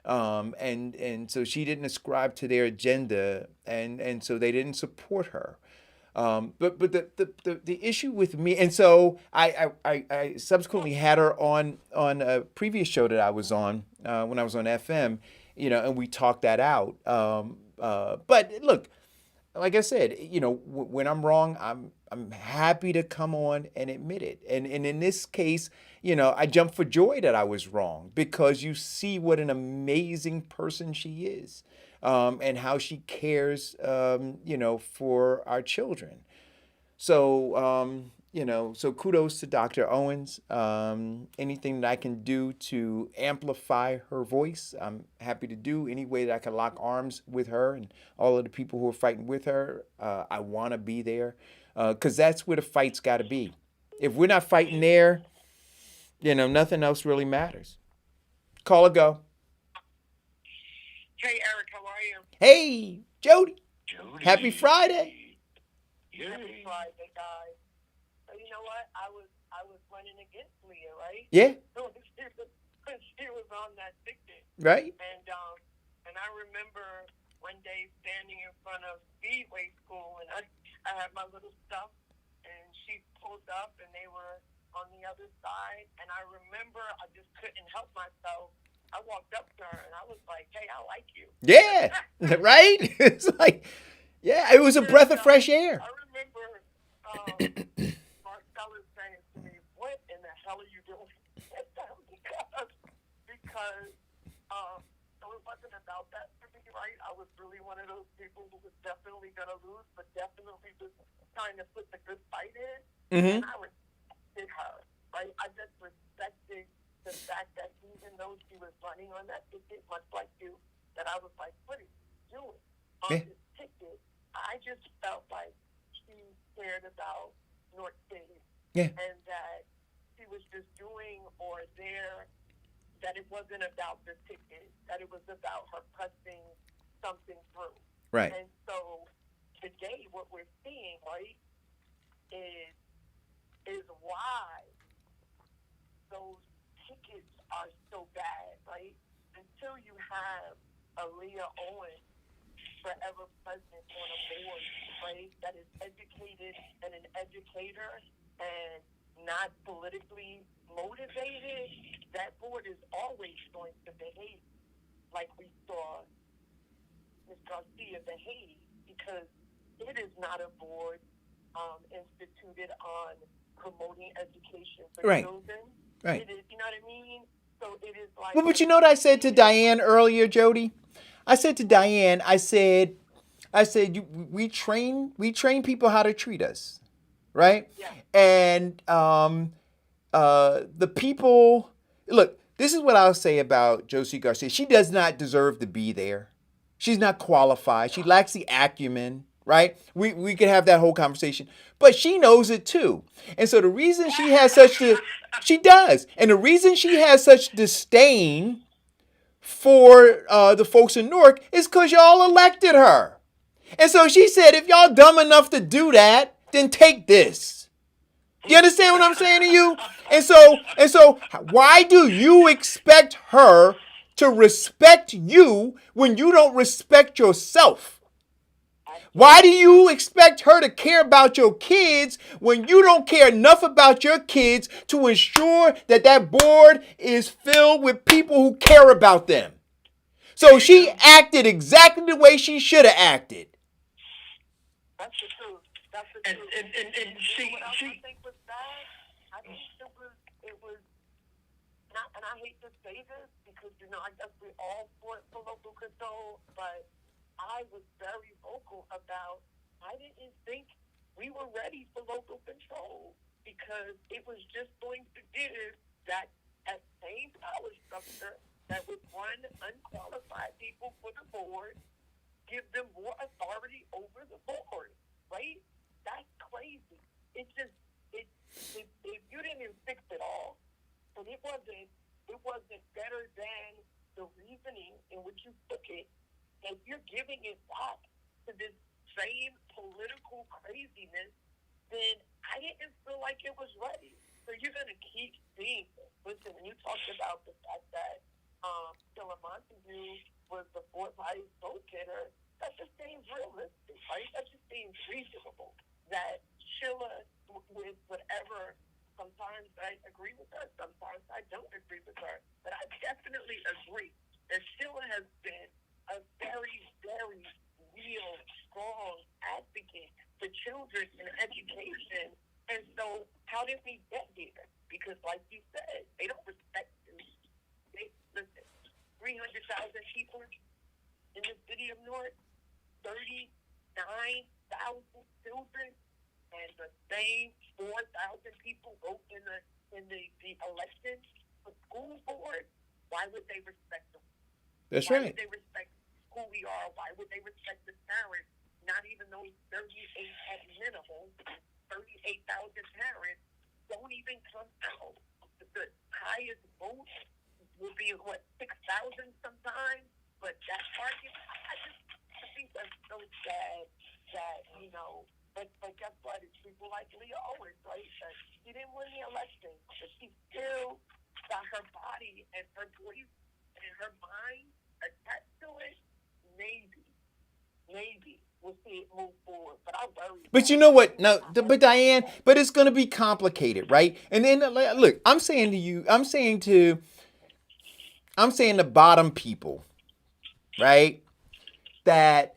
And so she didn't ascribe to their agenda, and so they didn't support her. But the issue with me, and so I subsequently had her on a previous show that I was on when I was on FM, and we talked that out. But look, like I said, when I'm wrong, I'm happy to come on and admit it. And in this case, I jumped for joy that I was wrong, because you see what an amazing person she is, and how she cares, for our children. So, so kudos to Dr. Owens. Anything that I can do to amplify her voice, I'm happy to do. Any way that I can lock arms with her and all of the people who are fighting with her, I want to be there, because that's where the fight's got to be. If we're not fighting there, nothing else really matters. Call or go. Hey, Eric, how are you? Hey, Jody. Jody. Happy Friday. Yay. Happy Friday, guys. So you know what? I was running against Leah, right? Yeah. When she was on that ticket. Right. And I remember one day standing in front of Speedway School, and I had my little stuff, and she pulled up, and they were on the other side, and I remember I just couldn't help myself. I walked up to her, and I was like, hey, I like you. Yeah. Right? It's like, yeah, it was a breath of fresh air. I remember Marcella saying to me, what in the hell are you doing? because so it wasn't about that for me, right? I was really one of those people who was definitely going to lose, but definitely was trying to put the good fight in. Mm-hmm. And I respected her, right? I just respected the fact that even though she was running on that ticket, much like you, that I was like, what are you doing on this ticket? I just felt like she cared about North City, and that she was just doing or there, that it wasn't about the ticket, that it was about her pressing something through. Right. And so today what we're seeing, right, is why those tickets are so bad, right? Until you have a Leah Owens forever present on a board, right, that is educated and an educator and not politically motivated, that board is always going to behave like we saw Ms. Garcia behave, because it is not a board instituted on promoting education for children. Right. It is, you know what I mean? So it is like... Well, but you know what I said to Diane earlier, Jody? I said to Diane, I said, we train people how to treat us, right? Yeah. And the people, look, this is what I'll say about Josie Garcia. She does not deserve to be there. She's not qualified. She lacks the acumen, right? We could have that whole conversation, but she knows it too. And so the reason she has she does, and the reason she has such disdain for the folks in Newark is because y'all elected her. And so she said, if y'all dumb enough to do that, then take this. You understand what I'm saying to you? And so why do you expect her to respect you when you don't respect yourself? Why do you expect her to care about your kids when you don't care enough about your kids to ensure that that board is filled with people who care about them? So she acted exactly the way she should have acted. That's the truth. That's the And truth. and What else she I think was bad? I think it was, and I hate to say this because, I guess we all fought for local control, but I was very vocal about, I didn't think we were ready for local control because it was just going to give that same power structure that would run unqualified people for the board, give them more authority over the board, right? That's crazy. It just, if you didn't fix it all, and it wasn't better than the reasoning in which you took it, and you're giving it back to this same political craziness, then I didn't feel like it was ready. So you're going to keep seeing this. Listen, when you talked about the fact that Sheila Montague was the fourth highest vote getter, that just seems realistic, right? That just seems reasonable. That Sheila, with whatever, sometimes I agree with her, sometimes I don't agree with her, but I definitely agree that Sheila has been a very, very real, strong advocate for children and education. And so, how did we get here? Because, like you said, they don't respect you. Listen, 300,000 people in the city of Newark, 39,000 children, and the same 4,000 people vote in the election for school board. Why would they respect them? That's Why right. would they respect who we are? Why would they respect the parents? Not even those 38 at minimum, 38,000 parents don't even come out. The highest vote will be, 6,000 sometimes? But that argument, I think that's so sad that, but guess what? It's people like Leah Owens, right? That she didn't win the election, but she still got her body and her voice and her mind attached to it. Maybe we'll see it move forward. But I worry. But you know what? No, but Diane, but it's going to be complicated, right? And then look, I'm saying the bottom people, right? That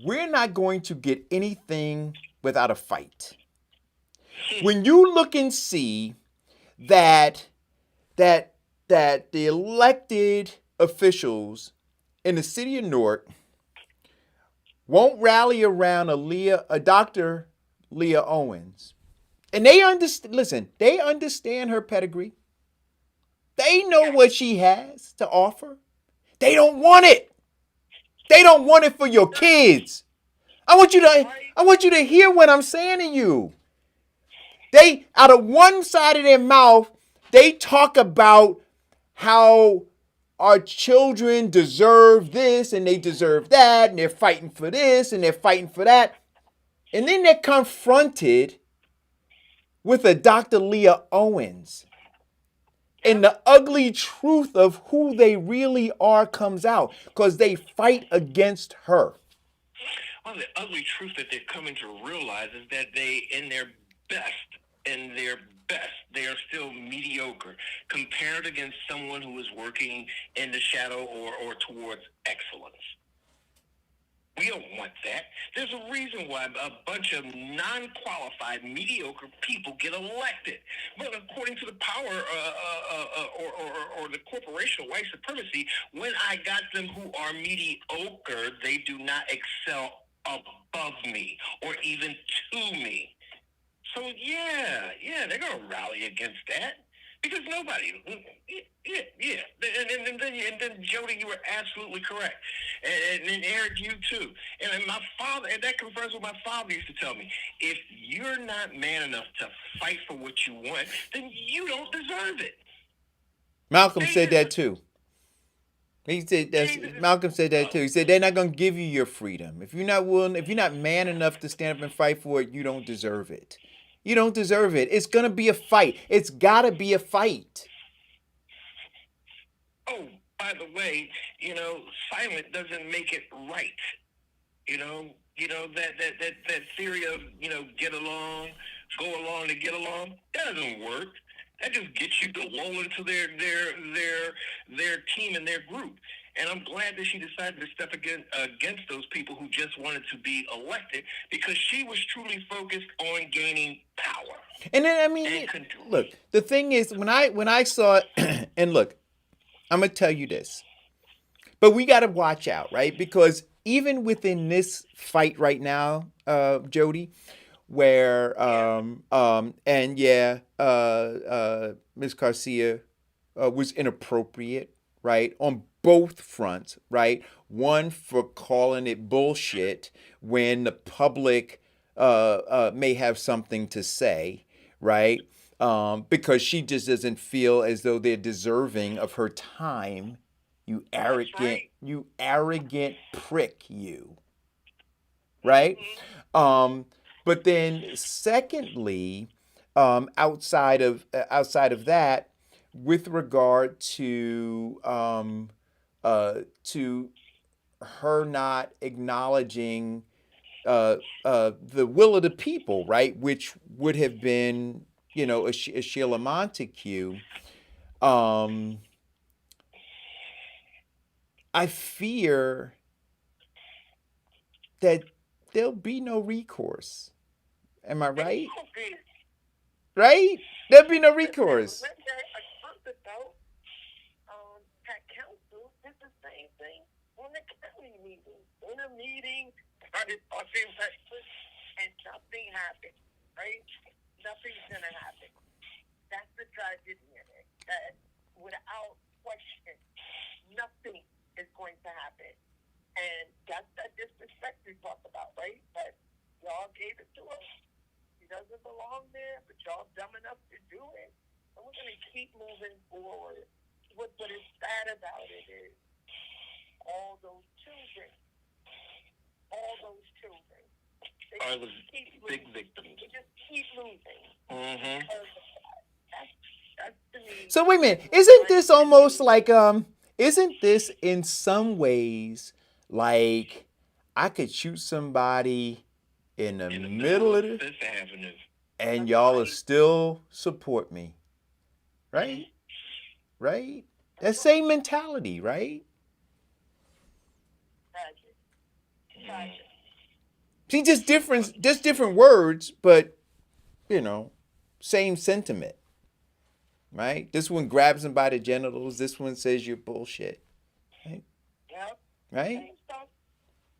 we're not going to get anything without a fight. When you look and see that that the elected officials in the city of Newark won't rally around a Dr. Leah Owens. And they understand her pedigree. They know what she has to offer. They don't want it. They don't want it for your kids. I want you to hear what I'm saying to you. They, out of one side of their mouth, they talk about how our children deserve this and they deserve that, and they're fighting for this and they're fighting for that. And then they're confronted with a Dr. Leah Owens. And the ugly truth of who they really are comes out because they fight against her. Well, the ugly truth that they're coming to realize is that they, in their best, they are still mediocre compared against someone who is working in the shadow or towards excellence. We don't want that. There's a reason why a bunch of non-qualified, mediocre people get elected. But according to the power or the corporation of white supremacy, when I got them who are mediocre, they do not excel above me or even to me. So yeah, they're going to rally against that. Because nobody, yeah. And then Jody, you were absolutely correct. And Eric, you too. And my father, and that confirms what my father used to tell me. If you're not man enough to fight for what you want, then you don't deserve it. Malcolm said that too. Malcolm said that too. He said they're not going to give you your freedom. If you're not man enough to stand up and fight for it, you don't deserve it. You don't deserve it. It's going to be a fight. It's got to be a fight. Oh, by the way, silent doesn't make it right. That theory of, get along, go along to get along, that doesn't work. That just gets you to lull into their team and their group. And I'm glad that she decided to step against those people who just wanted to be elected, because she was truly focused on gaining power. And then, I mean, look, the thing is, when I saw it, and look, I'm going to tell you this, but we got to watch out, right? Because even within this fight right now, Jody, where, and yeah, Ms. Garcia was inappropriate, right? On both fronts, right? One for calling it bullshit when the public may have something to say, right? Because she just doesn't feel as though they're deserving of her time. You arrogant prick, you. Right? But then, secondly, outside of that, with regard to her not acknowledging the will of the people, right, which would have been, a Sheila Montague. I fear that there'll be no recourse. Am I right? Right? There'll be no recourse. When I talked about at council, did the same thing on the county meeting. In a meeting, started talking Texas, and nothing happened. Right? Nothing's gonna happen. That's the tragedy in it. That without question, nothing is going to happen. And that's that disrespect we talk about, right? But y'all gave it to us. He doesn't belong there, but y'all dumb enough to do it. And we're going to keep moving forward. What is sad about it is all those children, they are the big victims. They just keep losing. Mm-hmm. That's to me. So wait a minute. Isn't this almost like isn't this in some ways like I could shoot somebody in the middle of the Fifth Avenue, and y'all will still support me? Right? Right? That same mentality, right? Tragic. See, just different words, but same sentiment. Right? This one grabs him by the genitals. This one says you're bullshit. Right? Yep. Right?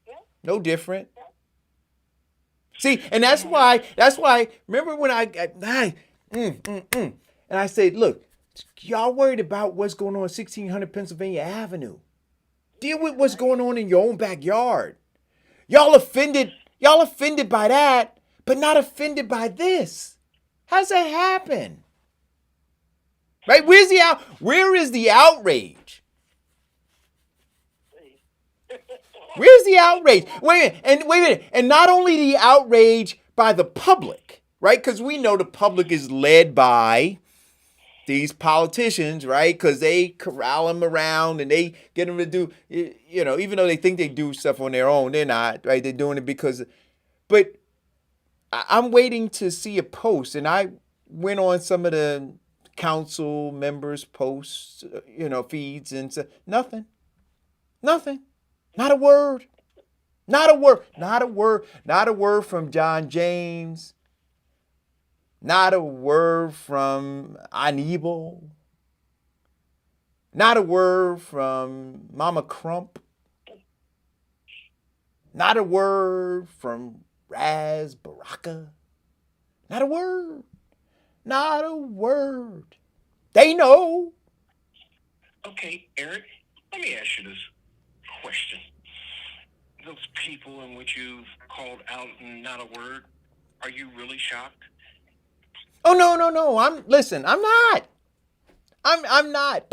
Yep. No different. Yep. See, and that's why. Remember when and I said, look, y'all worried about what's going on 1600 Pennsylvania Avenue. Deal with what's going on in your own backyard. Y'all offended by that, but not offended by this. How's that happen? Right? Where is the outrage? Where's the outrage? Wait a minute. And not only the outrage by the public, right? Because we know the public is led by these politicians, right? Because they corral them around and they get them to do, even though they think they do stuff on their own, they're not, right? They're doing it because, but I'm waiting to see a post, and I went on some of the council members' posts, feeds, and said, nothing. Not a word. Not a word from John James. Not a word from Anibal. Not a word from Mama Crump. Not a word from Raz Baraka. Not a word. Not a word. They know. Okay, Eric, let me ask you this question. Those people in which you've called out not a word, are you really shocked? Oh, no. I'm not. I'm not.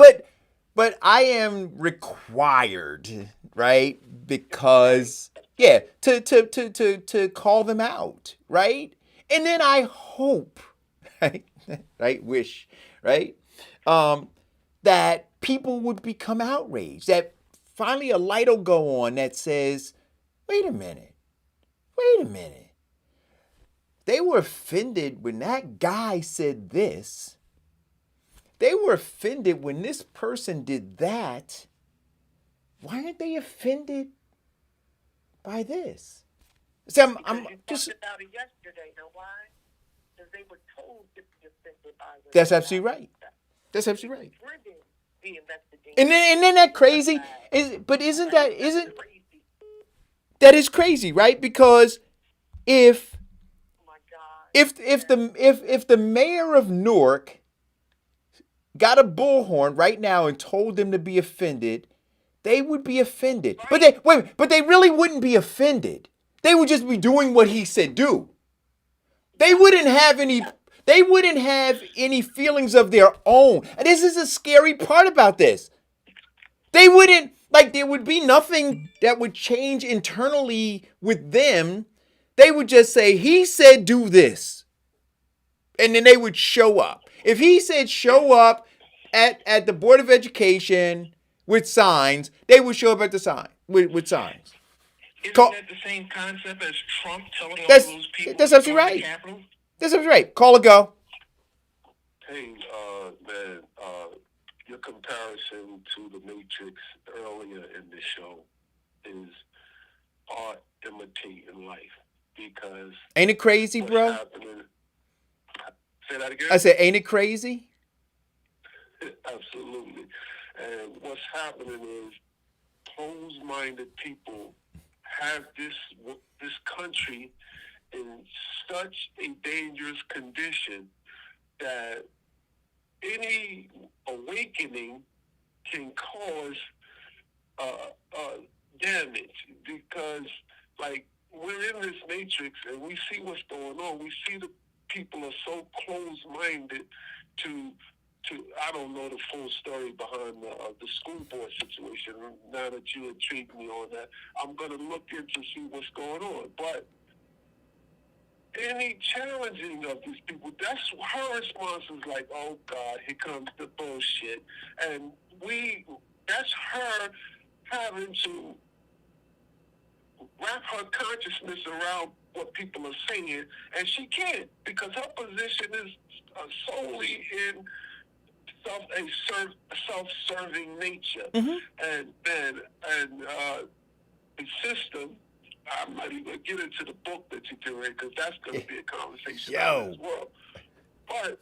But I am required, right? Because to call them out, right? And then I hope, right, wish, right, that people would become outraged, that finally a light will go on that says, wait a minute. They were offended when that guy said this. They were offended when this person did that. why aren't they offended by this? So I'm Because you just, talked about it yesterday. Know why? Because they were told to be offended by what that's they absolutely got. right. That's absolutely right. Driven the investigation. And then that crazy? But isn't that, isn't, that is crazy, right? Because if Oh my God. if the mayor of Newark got a bullhorn right now and told them to be offended, they would be offended. But they really wouldn't be offended. They would just be doing what he said do. They wouldn't have any feelings of their own. And this is a scary part about this. They wouldn't, like, there would be nothing that would change internally with them. They would just say, he said do this. And then they would show up. If he said show up at the Board of Education with signs, they would show up at the sign with signs. Isn't Call, that the same concept as Trump telling all that's those people that's to absolutely storm the right. Capitol? That's absolutely right. Call or go. Hey, man, your comparison to the Matrix earlier in the show is art imitating life because Ain't it crazy, what's bro? happening. Say that again? I said, ain't it crazy? Absolutely. And what's happening is closed-minded people have this country in such a dangerous condition that any awakening can cause damage because, like, we're in this matrix and we see what's going on. We see the people are so closed-minded to I don't know the full story behind the school board situation. Now that you intrigued me on that, I'm going to look in to see what's going on. But any challenging of these people, that's her response is like, oh God, here comes the bullshit. And that's her having to wrap her consciousness around what people are saying, and she can't because her position is solely in self-serving nature, and the system. I'm not even gonna get into the book that you can read because that's going to be a conversation as well. But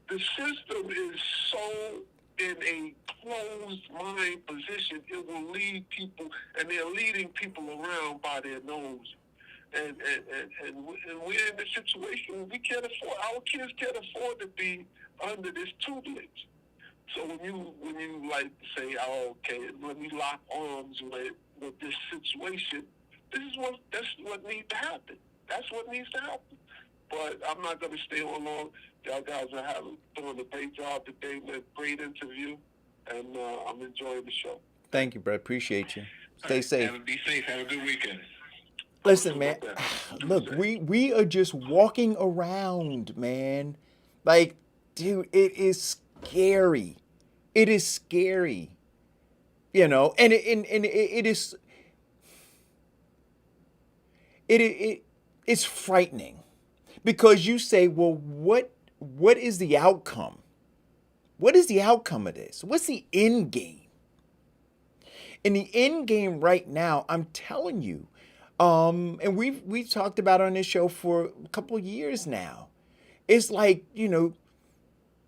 the system is so in a closed mind position, it will lead people, and they're leading people around by their nose. And we're in a situation we can't afford. Our kids can't afford to be under this tutelage. So when you like say, oh, okay, let me lock arms with this situation, that's what needs to happen. That's what needs to happen. But I'm not going to stay on long. Y'all guys are doing a great job today. Great interview, and I'm enjoying the show. Thank you, bro. Appreciate you. Stay safe. Be safe. Have a good weekend. Listen, man. Look, we are just walking around, man. Like, dude, it is scary. It is scary. You know, and it is it's frightening because you say, well, what is the outcome? What is the outcome of this? What's the end game? And the end game right now, I'm telling you, and we've talked about it on this show for a couple of years now. It's like, you know,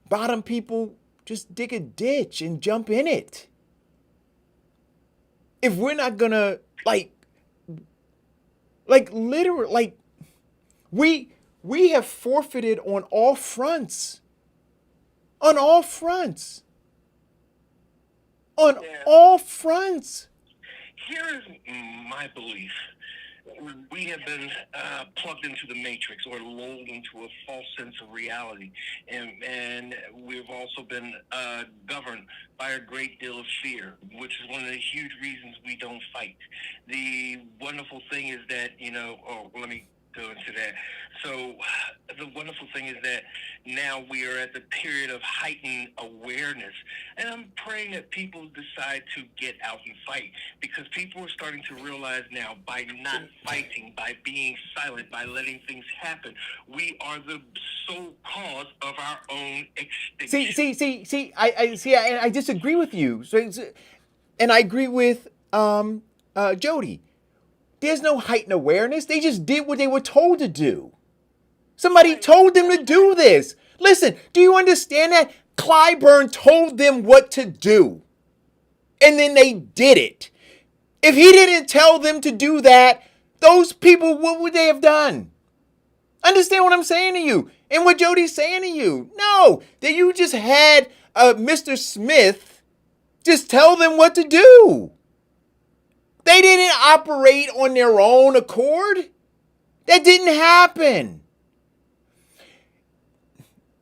bottom people just dig a ditch and jump in it. If we're not gonna like literally, like we have forfeited on all fronts. On all fronts. On all fronts. Here is my belief. We have been plugged into the matrix or lulled into a false sense of reality. And we've also been governed by a great deal of fear, which is one of the huge reasons we don't fight. The wonderful thing is that, let me go into that. So the wonderful thing is that now we are at the period of heightened awareness. And I'm praying that people decide to get out and fight, because people are starting to realize now, by not fighting, by being silent, by letting things happen, we are the sole cause of our own extinction. I disagree with you. So And I agree with Jody. There's no heightened awareness. They just did what they were told to do. Somebody told them to do this. Listen, do you understand that? Clyburn told them what to do. And then they did it. If he didn't tell them to do that, those people, what would they have done? Understand what I'm saying to you? And what Jody's saying to you? No, that you just had Mr. Smith just tell them what to do. They didn't operate on their own accord. That didn't happen.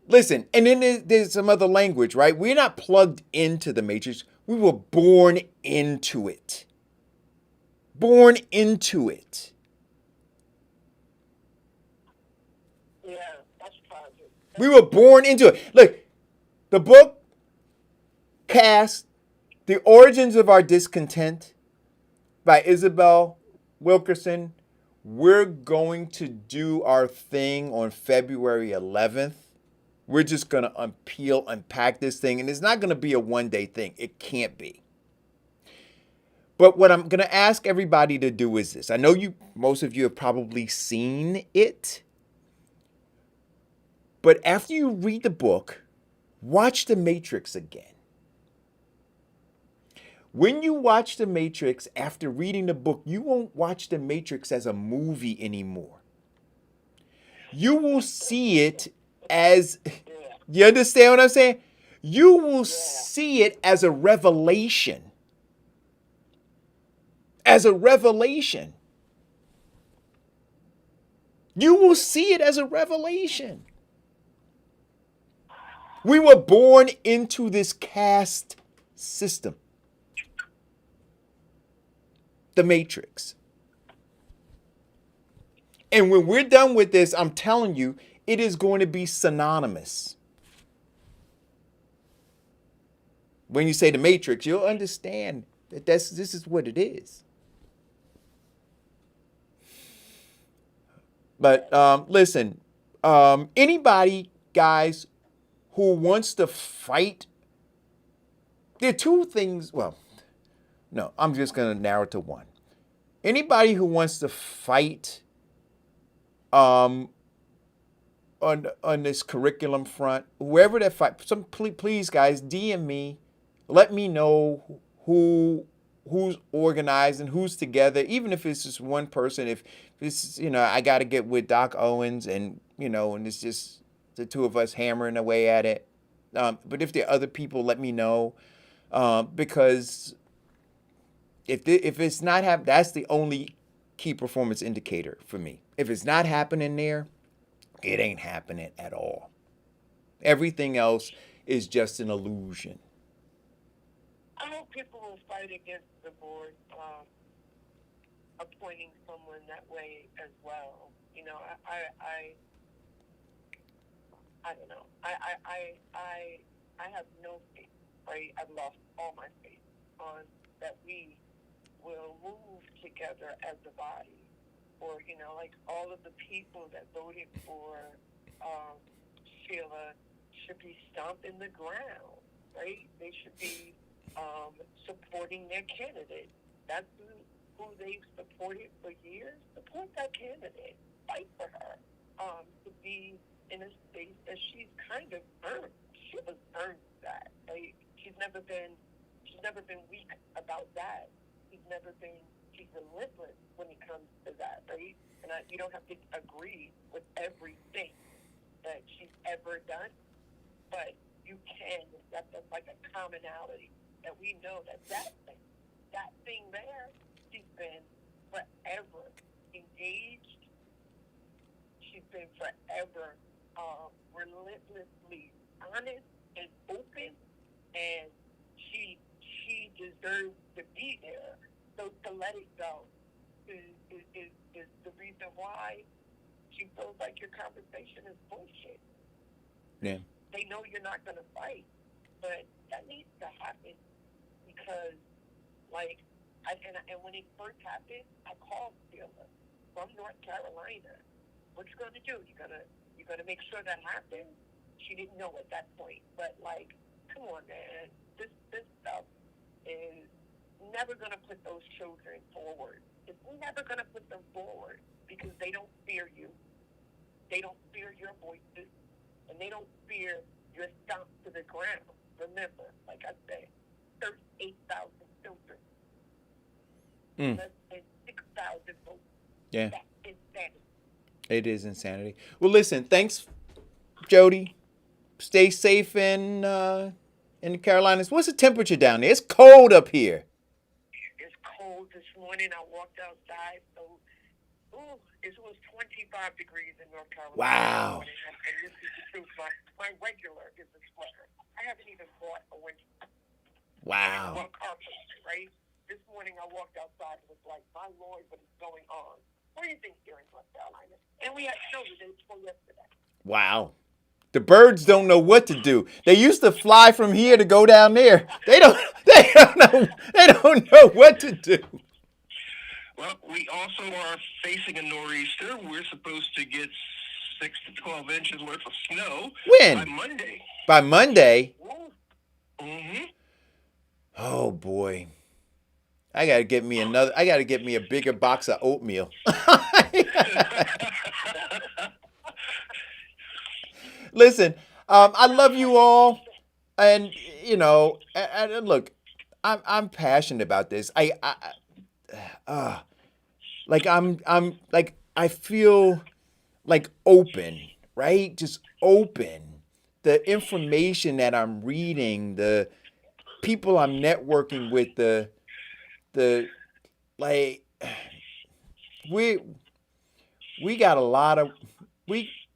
Listen, and then there's some other language, right? We're not plugged into the matrix. We were born into it. Born into it. Yeah, that's tragic. We were born into it. Look, the book Cast, The Origins of Our Discontent by Isabel Wilkerson. We're going to do our thing on February 11th. We're just going to unpack this thing. And it's not going to be a one-day thing. It can't be. But what I'm going to ask everybody to do is this. I know most of you have probably seen it. But after you read the book, watch The Matrix again. When you watch The Matrix after reading the book, you won't watch The Matrix as a movie anymore. You will see it as, you understand what I'm saying? You will see it as a revelation. As a revelation. You will see it as a revelation. We were born into this caste system. The Matrix. And when we're done with this, I'm telling you, it is going to be synonymous. When you say the Matrix, you'll understand that this is what it is. But listen, anybody, guys, who wants to fight, there are two things. Well, no, I'm just going to narrow it to one. Anybody who wants to fight on this curriculum front, whoever that fight, please guys, DM me, let me know who's organized and who's together, even if it's just one person. If it's, I got to get with Doc Owens and it's just the two of us hammering away at it. But if there are other people, let me know, because if it's not happening, that's the only key performance indicator for me. If it's not happening there, it ain't happening at all. Everything else is just an illusion. I hope people will fight against the board appointing someone that way as well. I don't know. I have no faith, right? I've lost all my faith on that we will move together as a body. Or, like all of the people that voted for Sheila should be stomping the ground, right? They should be supporting their candidate. That's who they've supported for years. Support that candidate. Fight for her to be in a space that she's kind of earned. She has earned that. Right? She's never been weak about that. She's relentless when it comes to that, right? And you don't have to agree with everything that she's ever done, but you can. That's like a commonality that we know that thing there, she's been forever engaged. She's been forever relentlessly honest and open, and she deserves to be there. So to let it go is the reason why she feels like your conversation is bullshit. Yeah. They know you're not going to fight, but that needs to happen because, and when it first happened, I called Sheila from North Carolina. What you going to do? You're gonna make sure that happens? She didn't know at that point, but come on, man, this stuff is put those children forward. If we're never going to put them forward because they don't fear you, they don't fear your voices, and they don't fear your stomp to the ground. Remember, like I said, 38,000 children, less than 6,000 votes. Yeah. That's insanity. It is insanity. Well, listen, thanks, Jody. Stay safe in the Carolinas. What's the temperature down there? It's cold up here. It's cold this morning. I walked outside, so it was 25 degrees in North Carolina. Wow. And this is the truth. My regular is a sweater. I haven't even bought a winter. Wow. Well, carpet, right? This morning I walked outside and was like, my Lord, what is going on? What do you think here in North Carolina? And we had snow the day before yesterday. Wow. The birds don't know what to do. They used to fly from here to go down there. They don't know what to do. Well, we also are facing a nor'easter. We're supposed to get 6 to 12 inches worth of snow When? by Monday. By Monday? Mm-hmm. Oh boy. I gotta get me a bigger box of oatmeal. Listen, I love you all, and and look, I'm passionate about this. I feel like open, right? Just open. The information that I'm reading, the people I'm networking with, we got a lot of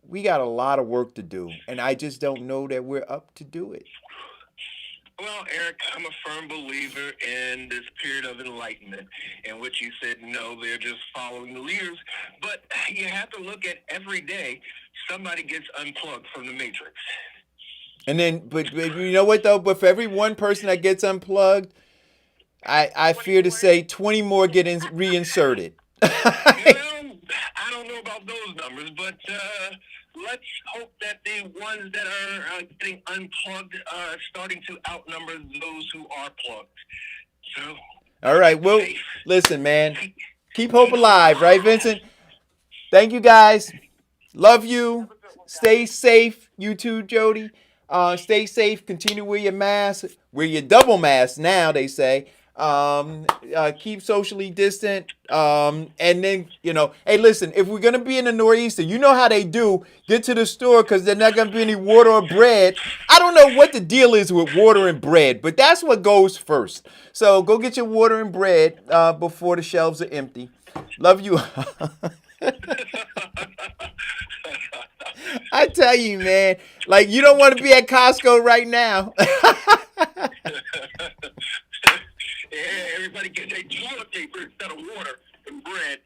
we got a lot of work to do, and I just don't know that we're up to do it. Well, Eric, I'm a firm believer in this period of enlightenment in which you said, no, they're just following the leaders. But you have to look at every day somebody gets unplugged from the matrix. And then, but you know what, though? But for every one person that gets unplugged, I fear to say 20 more get reinserted. I don't know about those numbers, but let's hope that the ones that are getting unplugged are starting to outnumber those who are plugged. So, all right. Well, listen, man. Keep hope alive, right, Vincent? Thank you, guys. Love you. Stay safe. You too, Jody. Stay safe. Continue to wear your mask. Wear your double mask now, they say. Keep socially distant. And then, hey, listen, if we're going to be in the Nor'easter, you know how they do. Get to the store because there's not going to be any water or bread. I don't know what the deal is with water and bread, but that's what goes first. So go get your water and bread before the shelves are empty. Love you. I tell you, man, like you don't want to be at Costco right now. Yeah, everybody get their toilet paper instead of water and bread.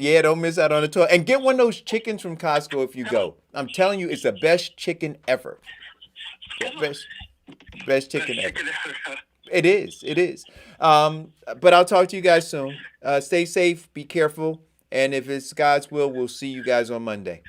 Yeah, don't miss out on the toilet. And get one of those chickens from Costco if you go. I'm telling you, it's the best chicken ever. Yeah, best chicken ever. It is. But I'll talk to you guys soon. Stay safe, be careful, and if it's God's will, we'll see you guys on Monday.